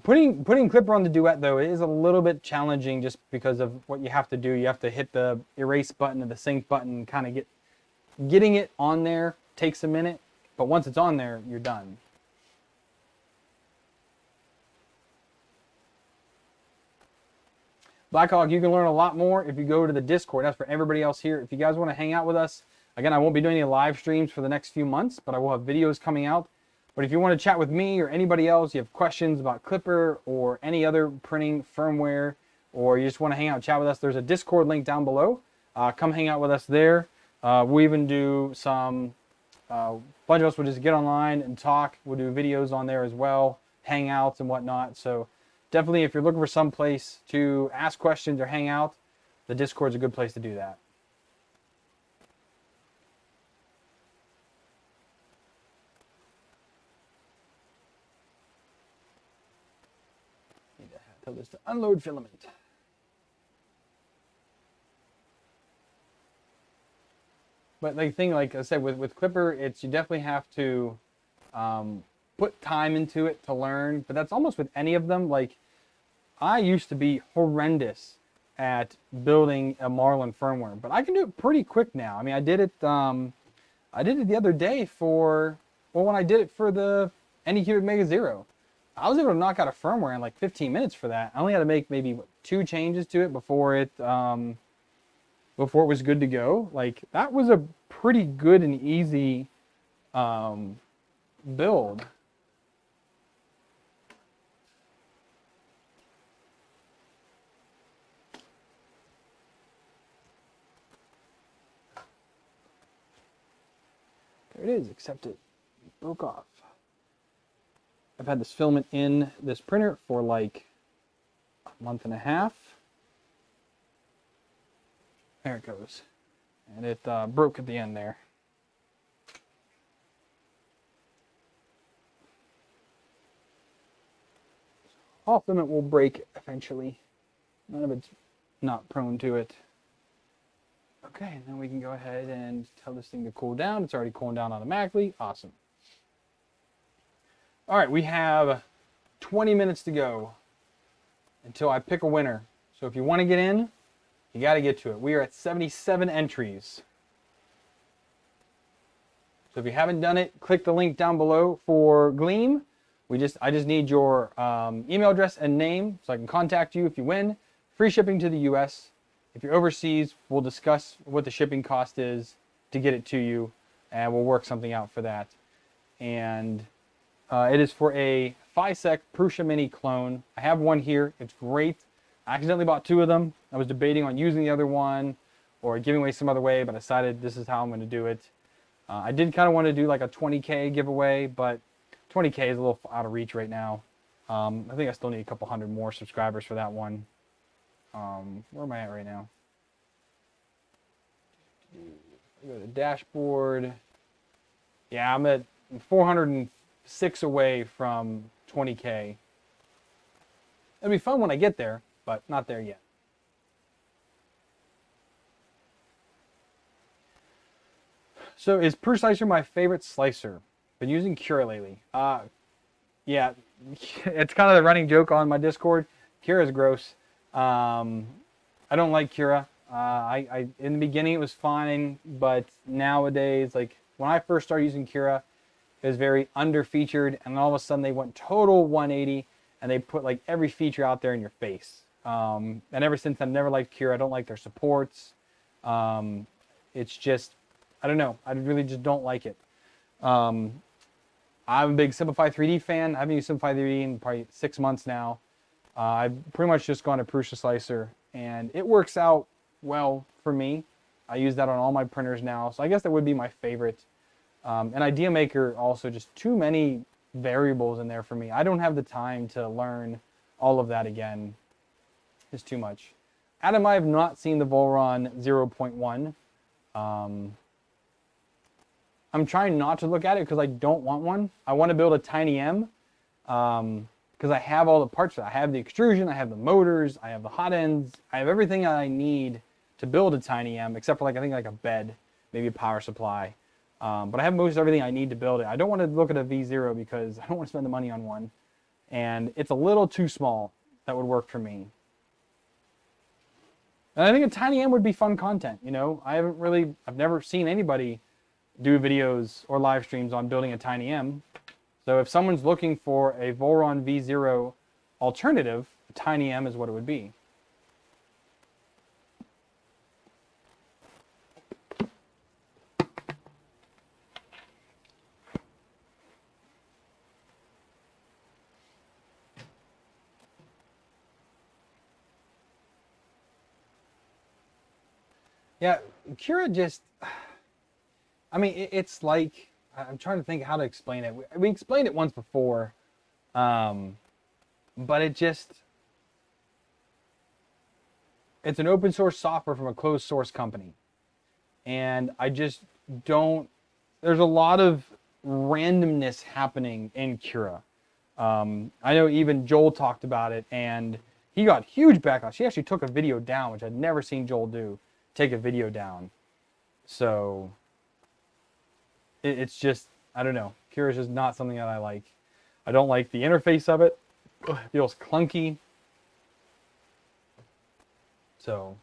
putting Klipper on the Duet though is a little bit challenging just because of what you have to do. You have to hit the erase button and the sync button, kind of getting it on there takes a minute, but once it's on there, you're done. Blackhawk, you can learn a lot more if you go to the Discord. That's for everybody else here. If you guys want to hang out with us, again, I won't be doing any live streams for the next few months, but I will have videos coming out. But if you want to chat with me or anybody else, you have questions about Klipper or any other printing firmware, or you just want to hang out and chat with us, there's a Discord link down below. Come hang out with us there. We'll even do some, a bunch of us will just get online and talk. We'll do videos on there as well, hangouts and whatnot. So definitely, if you're looking for some place to ask questions or hang out, the Discord's a good place to do that. Tell this to unload filament. But the thing, like I said, with Klipper, you definitely have to put time into it to learn. But that's almost with any of them. Like, I used to be horrendous at building a Marlin firmware, but I can do it pretty quick now. I mean, I did it the other day for, well, when I did it for the Anycubic Mega Zero. I was able to knock out a firmware in like 15 minutes for that. I only had to make maybe 2 changes to it before it was good to go. Like, that was a pretty good and easy build. There it is, except it broke off. I've had this filament in this printer for like a month and a half. There it goes. And it broke at the end there. All filament will break eventually. None of it's not prone to it. Okay, and then we can go ahead and tell this thing to cool down. It's already cooling down automatically. Awesome. All right, we have 20 minutes to go until I pick a winner. So if you want to get in, you got to get to it. We are at 77 entries. So if you haven't done it, click the link down below for Gleam. I just need your email address and name so I can contact you if you win. Free shipping to the US. If you're overseas, we'll discuss what the shipping cost is to get it to you, and we'll work something out for that. And it is for a Fysetc Prusa Mini clone. I have one here. It's great. I accidentally bought 2 of them. I was debating on using the other one or giving away some other way, but I decided this is how I'm going to do it. I did kind of want to do like a 20K giveaway, but 20K is a little out of reach right now. I think I still need a couple hundred more subscribers for that one. Where am I at right now? Go to dashboard. Yeah, I'm at 406 away from 20K. It'll be fun when I get there, but not there yet. So is Prusa Slicer my favorite slicer? Been using Cura lately. Yeah, it's kind of the running joke on my Discord. Cura's gross. I don't like Cura. I in the beginning it was fine, but nowadays, like when I first started using Cura, it was very under-featured, and all of a sudden they went total 180, and they put like every feature out there in your face. And ever since, I've never liked Cura. I don't like their supports. It's just, I don't know. I really just don't like it. I'm a big Simplify 3D fan. I've been using Simplify 3D in probably 6 months now. I've pretty much just gone to Prusa Slicer, and it works out well for me. I use that on all my printers now, so I guess that would be my favorite. And Idea Maker also, just too many variables in there for me. I don't have the time to learn all of that again. It's too much. Adam, I have not seen the Volron 0.1. I'm trying not to look at it because I don't want one. I want to build a Tiny M because I have all the parts for that. I have the extrusion, I have the motors, I have the hot ends, I have everything that I need to build a Tiny M, except for like I think like a bed, maybe a power supply. But I have most everything I need to build it. I don't want to look at a V0 because I don't want to spend the money on one. And it's a little too small. That would work for me. And I think a Tiny M would be fun content, you know? I've never seen anybody do videos or live streams on building a Tiny M. So if someone's looking for a Volron V0 alternative, a Tiny M is what it would be. Yeah, Cura just, I mean, it's like, I'm trying to think how to explain it. We explained it once before, but it's an open source software from a closed source company. And I just don't, there's a lot of randomness happening in Cura. I know even Joel talked about it, and he got huge backlash. He actually took a video down, which I'd never seen Joel do, take a video down. So it's just, I don't know. Cura is just not something that I like. I don't like the interface of it. It feels clunky. So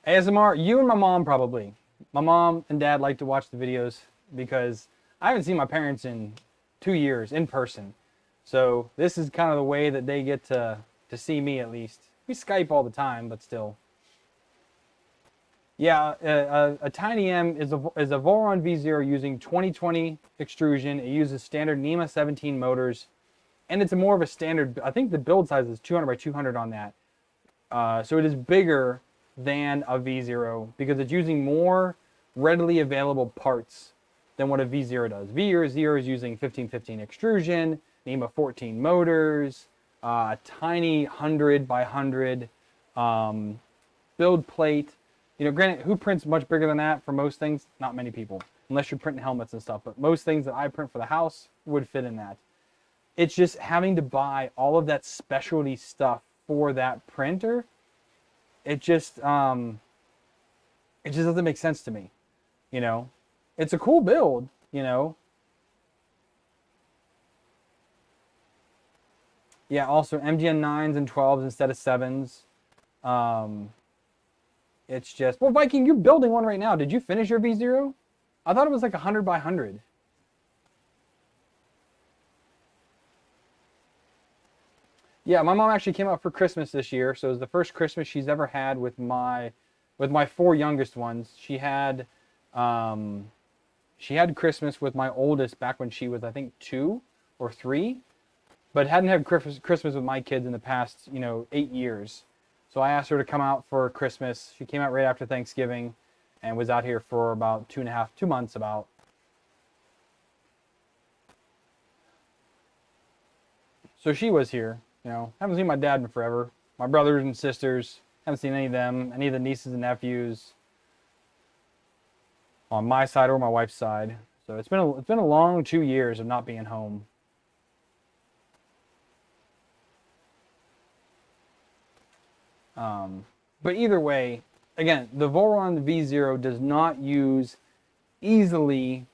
ASMR, you and my mom probably. My mom and dad like to watch the videos because I haven't seen my parents in 2 years in person. So this is kind of the way that they get to see me, at least. We Skype all the time, but still. Yeah, a Tiny M is a Volron V0 using 2020 extrusion. It uses standard NEMA 17 motors, and it's more of a standard. I think the build size is 200 by 200 on that. So it is bigger than a V0 because it's using more readily available parts than what a V0 does. V0 is using 1515 extrusion, NEMA 14 motors, a tiny 100 by 100 build plate. You know, granted, who prints much bigger than that for most things? Not many people, unless you're printing helmets and stuff. But most things that I print for the house would fit in that. It's just having to buy all of that specialty stuff for that printer. It just doesn't make sense to me. You know, it's a cool build. You know. Yeah. Also, MGN 9s and 12s instead of 7s. It's just, well, Viking, you're building one right now. Did you finish your V0? I thought it was like 100 by 100. Yeah, my mom actually came out for Christmas this year, so it was the first Christmas she's ever had with my 4 youngest ones. She had Christmas with my oldest back when she was, I think, 2 or 3, but hadn't had Christmas with my kids in the past, 8 years. So I asked her to come out for Christmas. She came out right after Thanksgiving and was out here for about 2 months about. So she was here. You know, haven't seen my dad in forever. My brothers and sisters, haven't seen any of them, any of the nieces and nephews on my side or my wife's side. So it's been a long 2 years of not being home. But either way, again, the Voron V0 does not use easily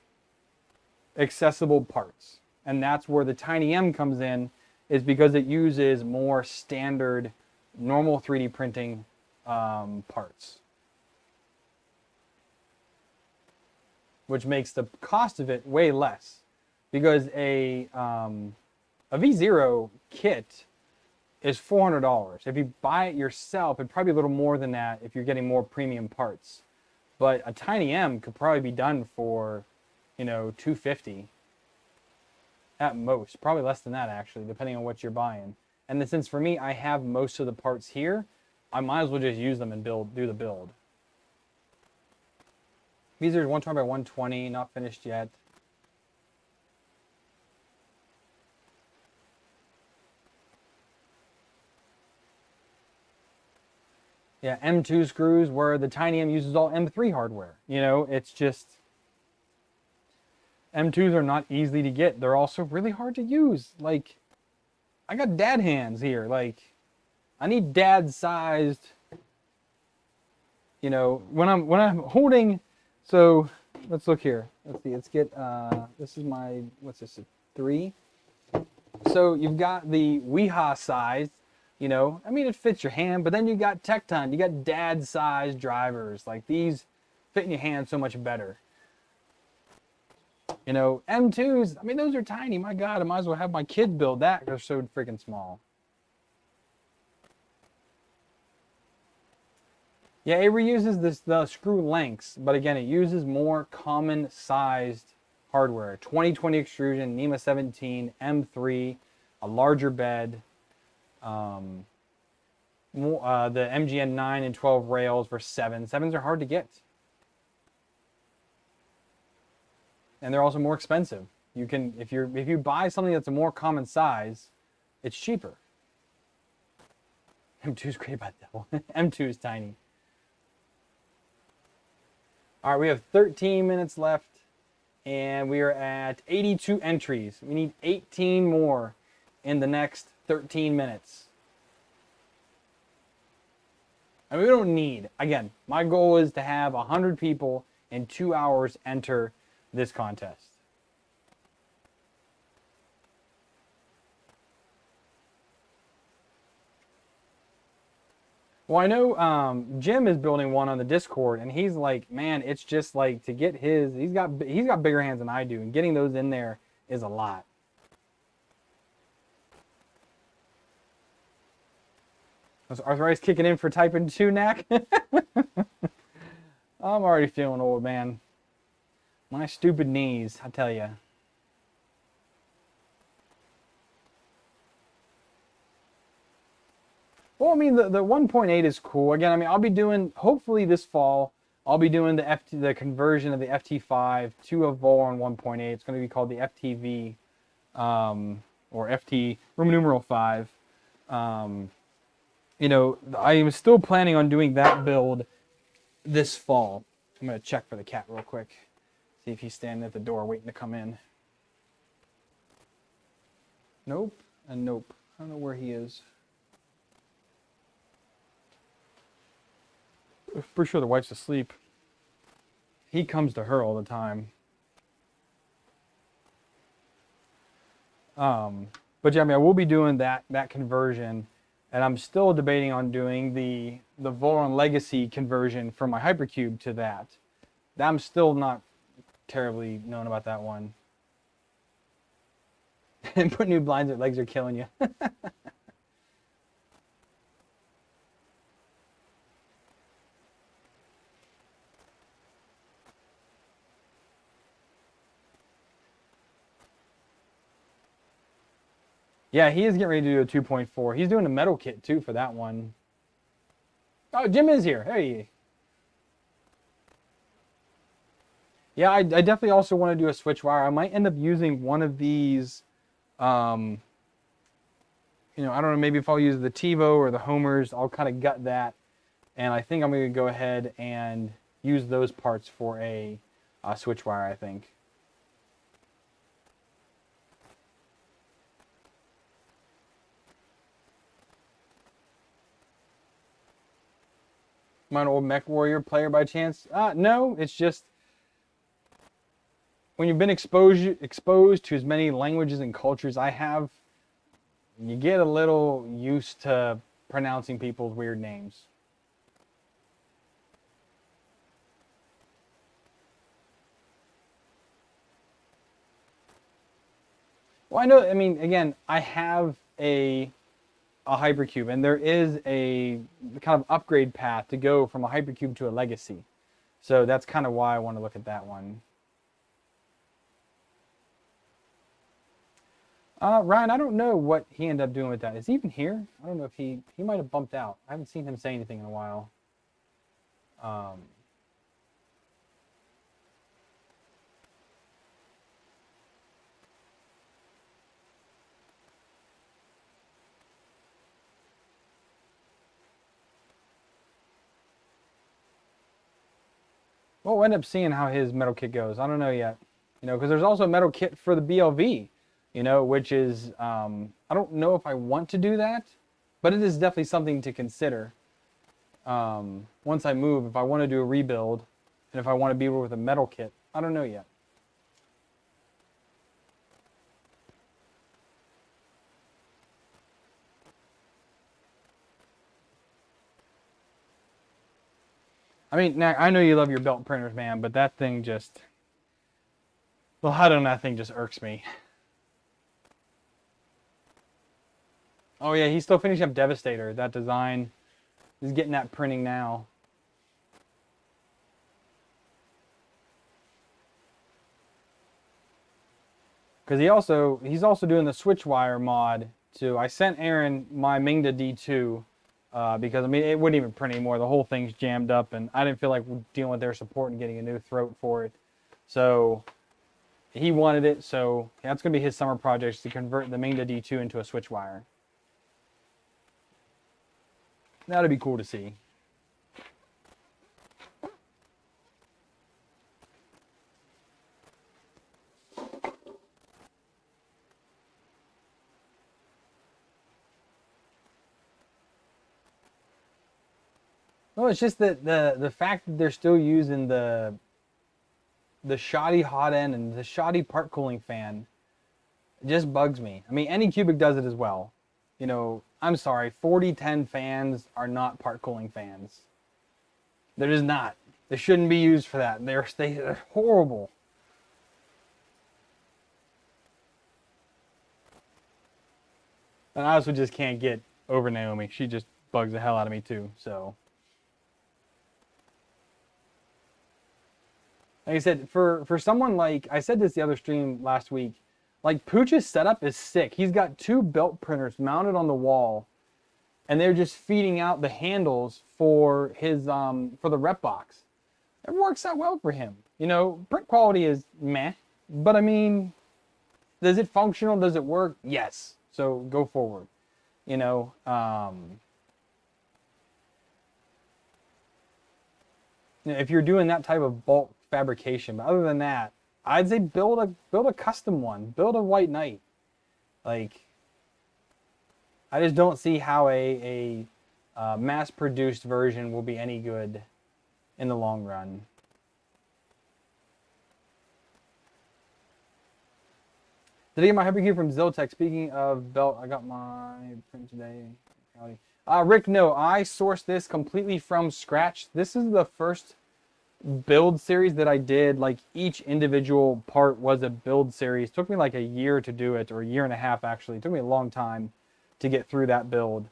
accessible parts. And that's where the Tiny M comes in, is because it uses more standard, normal 3D printing parts. Which makes the cost of it way less. Because a V0 kit is $400. If you buy it yourself, it'd probably be a little more than that if you're getting more premium parts. But a Tiny M could probably be done for, you know, $250 at most. Probably less than that, actually, depending on what you're buying. And then since for me, I have most of the parts here, I might as well just use them and do the build. These are 120 by 120, not finished yet. Yeah, M2 screws, where the Tiny M uses all M3 hardware. You know, it's just, M2s are not easy to get. They're also really hard to use. Like, I got dad hands here. Like, I need dad-sized, you know, when I'm holding, so let's look here. Let's see, let's get, this is my, what's this, a 3? So you've got the Weeha size. You know, I mean, it fits your hand, but then you got Tecton, you got dad-sized drivers. Like, these fit in your hand so much better. You know, M2s, I mean, those are tiny. My God, I might as well have my kid build that. They're so freaking small. Yeah, it reuses the screw lengths, but again, it uses more common-sized hardware. 2020 extrusion, NEMA 17, M3, a larger bed. The MGN 9 and 12 rails for 7. 7s are hard to get. And they're also more expensive. You can, if you buy something that's a more common size, it's cheaper. M2 is great about that. M2 is tiny. All right, we have 13 minutes left, and we are at 82 entries. We need 18 more in the next 13 minutes. I mean, we don't need, again, my goal is to have 100 people in 2 hours enter this contest. Well, I know Jim is building one on the Discord, and he's like, man, it's just like to get his, he's got bigger hands than I do, and getting those in there is a lot. Was arthritis kicking in for typing 2, Knack? I'm already feeling old, man. My stupid knees, I tell you. Well, I mean, the 1.8 is cool. Again, I mean, I'll be doing, hopefully this fall, I'll be doing the conversion of the FT5 to a Voron 1.8. It's going to be called the FTV, or FT, Roman numeral 5. You know, I am still planning on doing that build this fall. I'm going to check for the cat real quick. See if he's standing at the door waiting to come in. Nope, and nope. I don't know where he is. I'm pretty sure the wife's asleep. He comes to her all the time. But yeah, I mean, I will be doing that conversion. And I'm still debating on doing the Voron Legacy conversion from my Hypercube to that. I'm still not terribly known about that one. And put new blinds, their legs are killing you. Yeah, he is getting ready to do a 2.4. He's doing a metal kit too for that one. Oh, Jim is here. Hey. Yeah, I definitely also want to do a switch wire. I might end up using one of these you know, I don't know, maybe if I'll use the TiVo or the Homers, I'll kind of gut that. And I think I'm going to go ahead and use those parts for a switch wire, I think. Am I an old Mech Warrior player by chance? No, it's just when you've been exposed to as many languages and cultures I have, you get a little used to pronouncing people's weird names. Well, I know, I mean, again, I have a hypercube, and there is a kind of upgrade path to go from a hypercube to a legacy. So that's kind of why I want to look at that one. Ryan, I don't know what he ended up doing with that. Is he even here? I don't know if he might have bumped out. I haven't seen him say anything in a while. Well, we'll end up seeing how his metal kit goes. I don't know yet, you know, because there's also a metal kit for the BLV, you know, which is, I don't know if I want to do that, but it is definitely something to consider. Once I move, if I want to do a rebuild, and if I want to be with a metal kit, I don't know yet. I mean, now, I know you love your belt printers, man, but that thing just, the HUD on that thing just irks me. Oh yeah, he's still finishing up Devastator, that design. He's getting that printing now. Because he's also doing the switch wire mod too. I sent Aaron my Mingda D2 because I mean it wouldn't even print anymore. The whole thing's jammed up, and I didn't feel like dealing with their support and getting a new throat for it. So he wanted it, so that's gonna be his summer project, to convert the Mingda D2 into a switch wire. That'd be cool to see. No, it's just that the fact that they're still using the shoddy hot end and the shoddy part cooling fan just bugs me. I mean, Anycubic does it as well. You know, I'm sorry, 4010 fans are not part cooling fans. They're just not. They shouldn't be used for that. They're horrible. And I also just can't get over Naomi. She just bugs the hell out of me too, so. Like I said, for someone like, I said this the other stream last week, like Pooch's setup is sick. He's got 2 belt printers mounted on the wall, and they're just feeding out the handles for his for the rep box. It works out well for him. You know, print quality is meh, but I mean, is it functional? Does it work? Yes. So go forward. You know, if you're doing that type of bulk fabrication, but other than that, I'd say build a custom one, build a White Knight. Like, I just don't see how a mass-produced version will be any good in the long run. Did I get my hypercube from Ziltech? Speaking of belt, I got my print today. Rick, no, I sourced this completely from scratch. This is the first build series that I did. Like, each individual part was a build series. It took me like a year to do it, or a year and a half actually. It took me a long time to get through that build,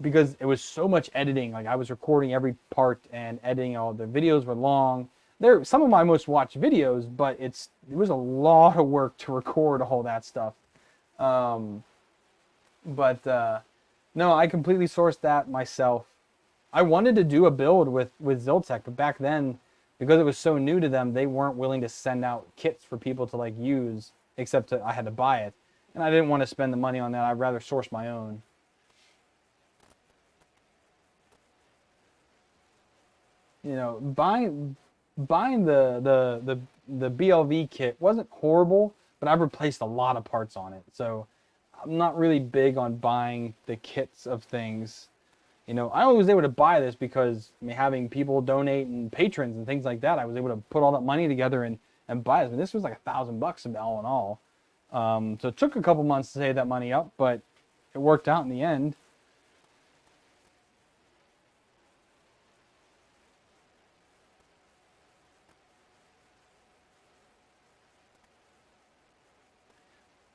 because it was so much editing. Like, I was recording every part and editing. All the videos were long. They're some of my most watched videos, but it was a lot of work to record all that stuff. No, I completely sourced that myself. I wanted to do a build with Ziltech, but back then, because it was so new to them, they weren't willing to send out kits for people to like use, except I had to buy it. And I didn't want to spend the money on that. I'd rather source my own. You know, buying the BLV kit wasn't horrible, but I've replaced a lot of parts on it. So I'm not really big on buying the kits of things. You know, I was able to buy this because having people donate and patrons and things like that, I was able to put all that money together and buy this. This was like $1,000 all in all. So it took a couple months to save that money up, but it worked out in the end.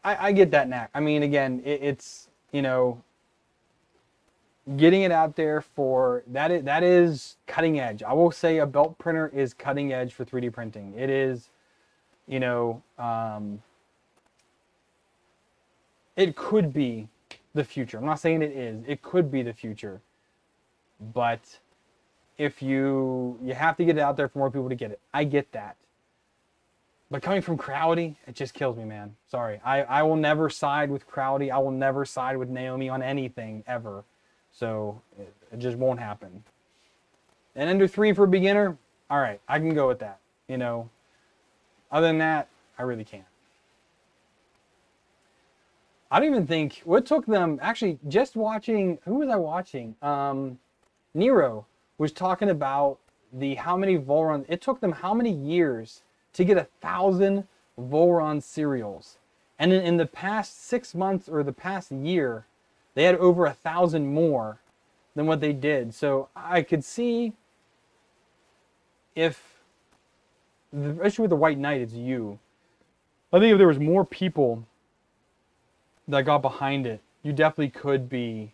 I get that knack. I mean, again, it's, you know, getting it out there for that is cutting edge. I will say a belt printer is cutting edge for 3D printing. It is, you know, it could be the future. I'm not saying it is. It could be the future. But if you have to get it out there for more people to get it. I get that. But coming from Crowdy, it just kills me, man. Sorry. I will never side with Crowdy. I will never side with Naomi on anything, ever. So, it just won't happen. And Ender 3 for a beginner, all right, I can go with that. You know, other than that, I really can't. I don't even think, what took them, actually, just watching, who was I watching? Nero was talking about how many Volron, it took them how many years to get 1,000 Volron serials. And in the past 6 months or the past year, they had over 1,000 more than what they did. So I could see if the issue with the White Knight is you. I think if there was more people that got behind it, you definitely could be,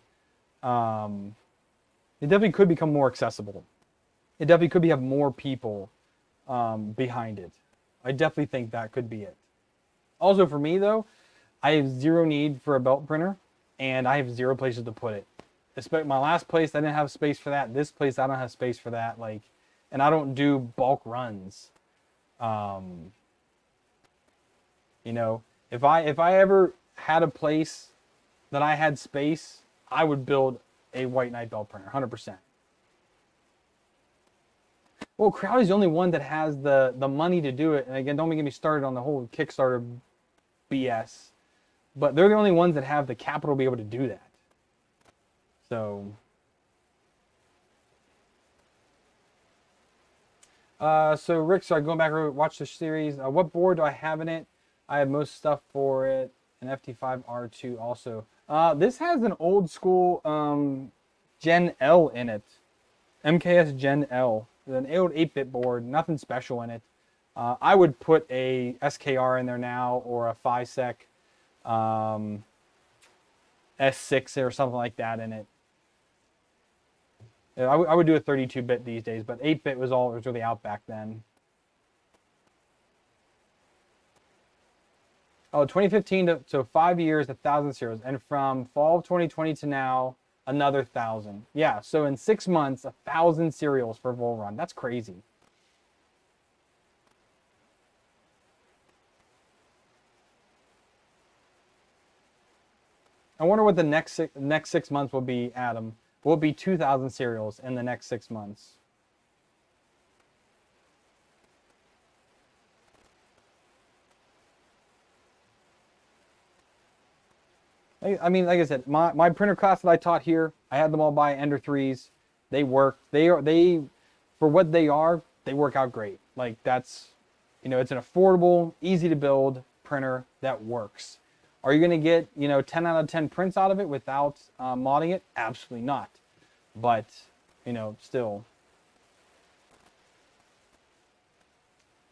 it definitely could become more accessible. It definitely could have more people behind it. I definitely think that could be it. Also for me though, I have zero need for a belt printer and I have zero places to put it. My last place, I didn't have space for that. This place, I don't have space for that. Like, and I don't do bulk runs. You know, if I ever had a place that I had space, I would build a White Knight belt printer, 100%. Well, Crowdy's the only one that has the money to do it. And again, don't get me started on the whole Kickstarter BS. But they're the only ones that have the capital to be able to do that. So Rick, so going back and watch the series. What board do I have in it? I have most stuff for it. An FT5R2 also. This has an old school Gen L in it. MKS Gen L. An old 8-bit board, nothing special in it. I would put a SKR in there now or a Fysetc S6 or something like that in it. I would do a 32-bit these days, but 8-bit was really out back then. Oh, 2015 so 5 years, 1,000 serials, and from fall of 2020 to now, another 1,000. Yeah, so in 6 months, 1,000 serials for Volron. That's crazy. I wonder what the next 6 months will be, Adam. Will it be 2,000 serials in the next 6 months? I mean, like I said, my printer class that I taught here, I had them all buy Ender 3s. They work. They for what they are, they work out great. Like that's, you know, it's an affordable, easy to build printer that works. Are you going to get, you know, 10 out of 10 prints out of it without modding it? Absolutely not. But, you know, still.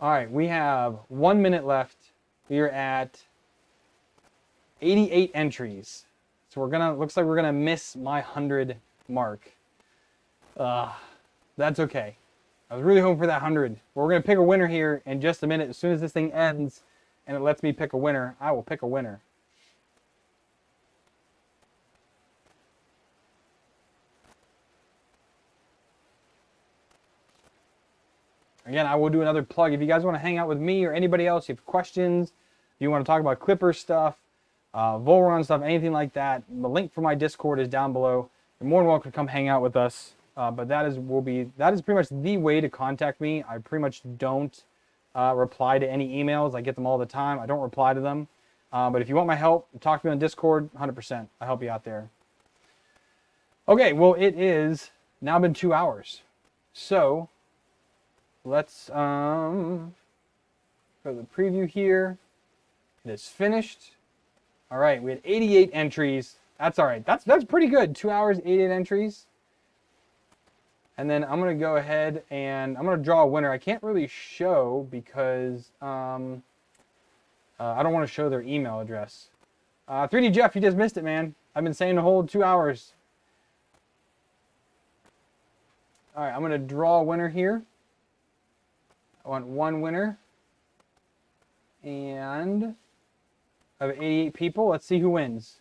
All right, we have 1 minute left. We are at 88 entries. So looks like we're gonna miss my 100 mark. That's okay. I was really hoping for that 100. But we're gonna pick a winner here in just a minute. As soon as this thing ends and it lets me pick a winner, I will pick a winner. Again, I will do another plug. If you guys want to hang out with me or anybody else, you have questions, if you want to talk about Klipper stuff, Volron stuff, anything like that. The link for my Discord is down below. You're more than welcome to come hang out with us. But that is pretty much the way to contact me. I pretty much don't reply to any emails. I get them all the time. I don't reply to them. But if you want my help, talk to me on Discord, 100%. I'll help you out there. Okay, well, it is now been 2 hours. So let's go to the preview here. It is finished. All right, we had 88 entries. That's all right. That's pretty good. 2 hours, 88 entries. And then I'm going to go ahead and I'm going to draw a winner. I can't really show because I don't want to show their email address. 3D Jeff, you just missed it, man. I've been saying to hold 2 hours. All right, I'm going to draw a winner here. I want one winner. And I have 88 people. Let's see who wins.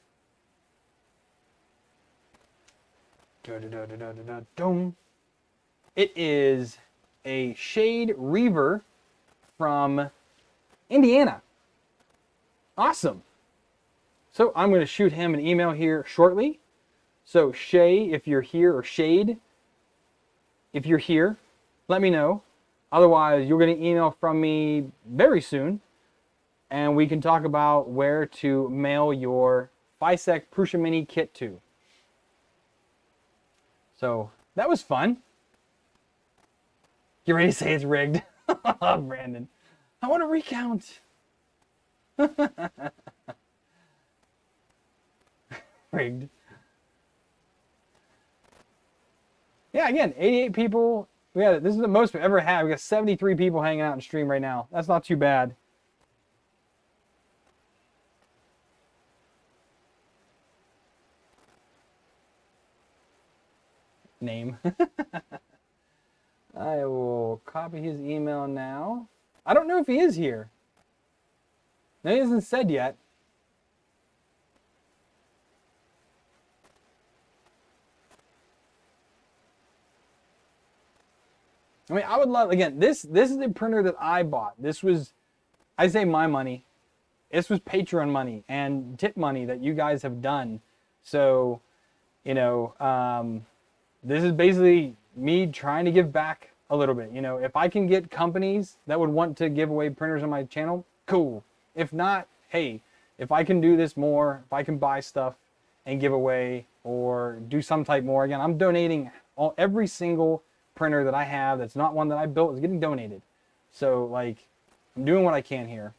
It is a Shade Reaver from Indiana. Awesome. So I'm going to shoot him an email here shortly. So Shay, if you're here, or Shade, if you're here, let me know. Otherwise, you'll get an email from me very soon. And we can talk about where to mail your Fysetc Prusa Mini kit to. So that was fun. You ready to say it's rigged? Brandon, I want to recount. Rigged. Yeah, again, 88 people. This is the most we've ever had. We got 73 people hanging out in stream right now. That's not too bad. Name. I will copy his email now. I don't know if he is here. No, he hasn't said yet. I mean, I would love, again, this is a printer that I bought. This was, I say my money. This was Patreon money and tip money that you guys have done. So, you know, this is basically me trying to give back a little bit. You know, if I can get companies that would want to give away printers on my channel, cool. If not, hey, if I can do this more, if I can buy stuff and give away or do some type more, again, I'm donating every single printer that I have that's not one that I built is getting donated. So, like, I'm doing what I can here.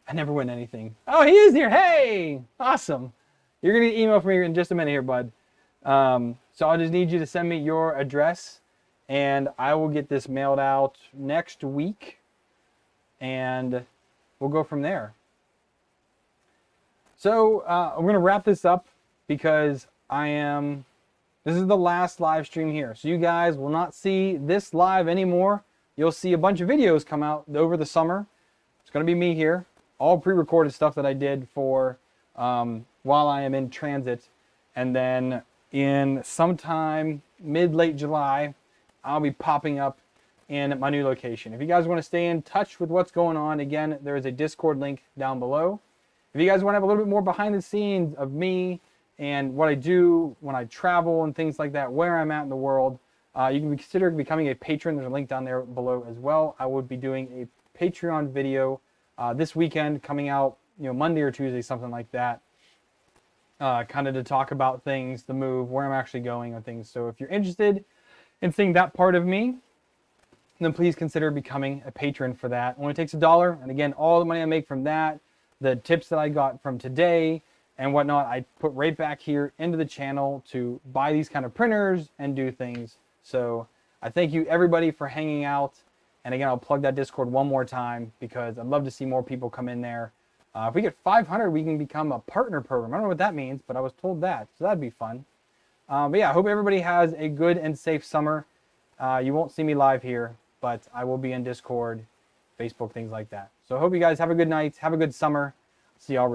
I never win anything. Oh, he is here. Hey, awesome. You're going to get an email from me in just a minute here, bud. So I'll just need you to send me your address and I will get this mailed out next week and we'll go from there. So I'm going to wrap this up because this is the last live stream here. So you guys will not see this live anymore. You'll see a bunch of videos come out over the summer. It's going to be me here. All pre-recorded stuff that I did for while I am in transit. And then in sometime mid-late July, I'll be popping up in my new location. If you guys want to stay in touch with what's going on, again, there is a Discord link down below. If you guys want to have a little bit more behind the scenes of me and what I do when I travel and things like that, where I'm at in the world, you can consider becoming a patron. There's a link down there below as well. I would be doing a Patreon video this weekend coming out, you know, Monday or Tuesday, something like that. Kind of to talk about things, the move, where I'm actually going and things. So if you're interested in seeing that part of me, then please consider becoming a patron for that. It only takes $1. And again, all the money I make from that, the tips that I got from today and whatnot, I put right back here into the channel to buy these kind of printers and do things. So I thank you everybody for hanging out. And again, I'll plug that Discord one more time because I'd love to see more people come in there. If we get 500, we can become a partner program. I don't know what that means, but I was told that, so that'd be fun. But yeah, I hope everybody has a good and safe summer. You won't see me live here, but I will be in Discord, Facebook, things like that. So I hope you guys have a good night, have a good summer. See y'all real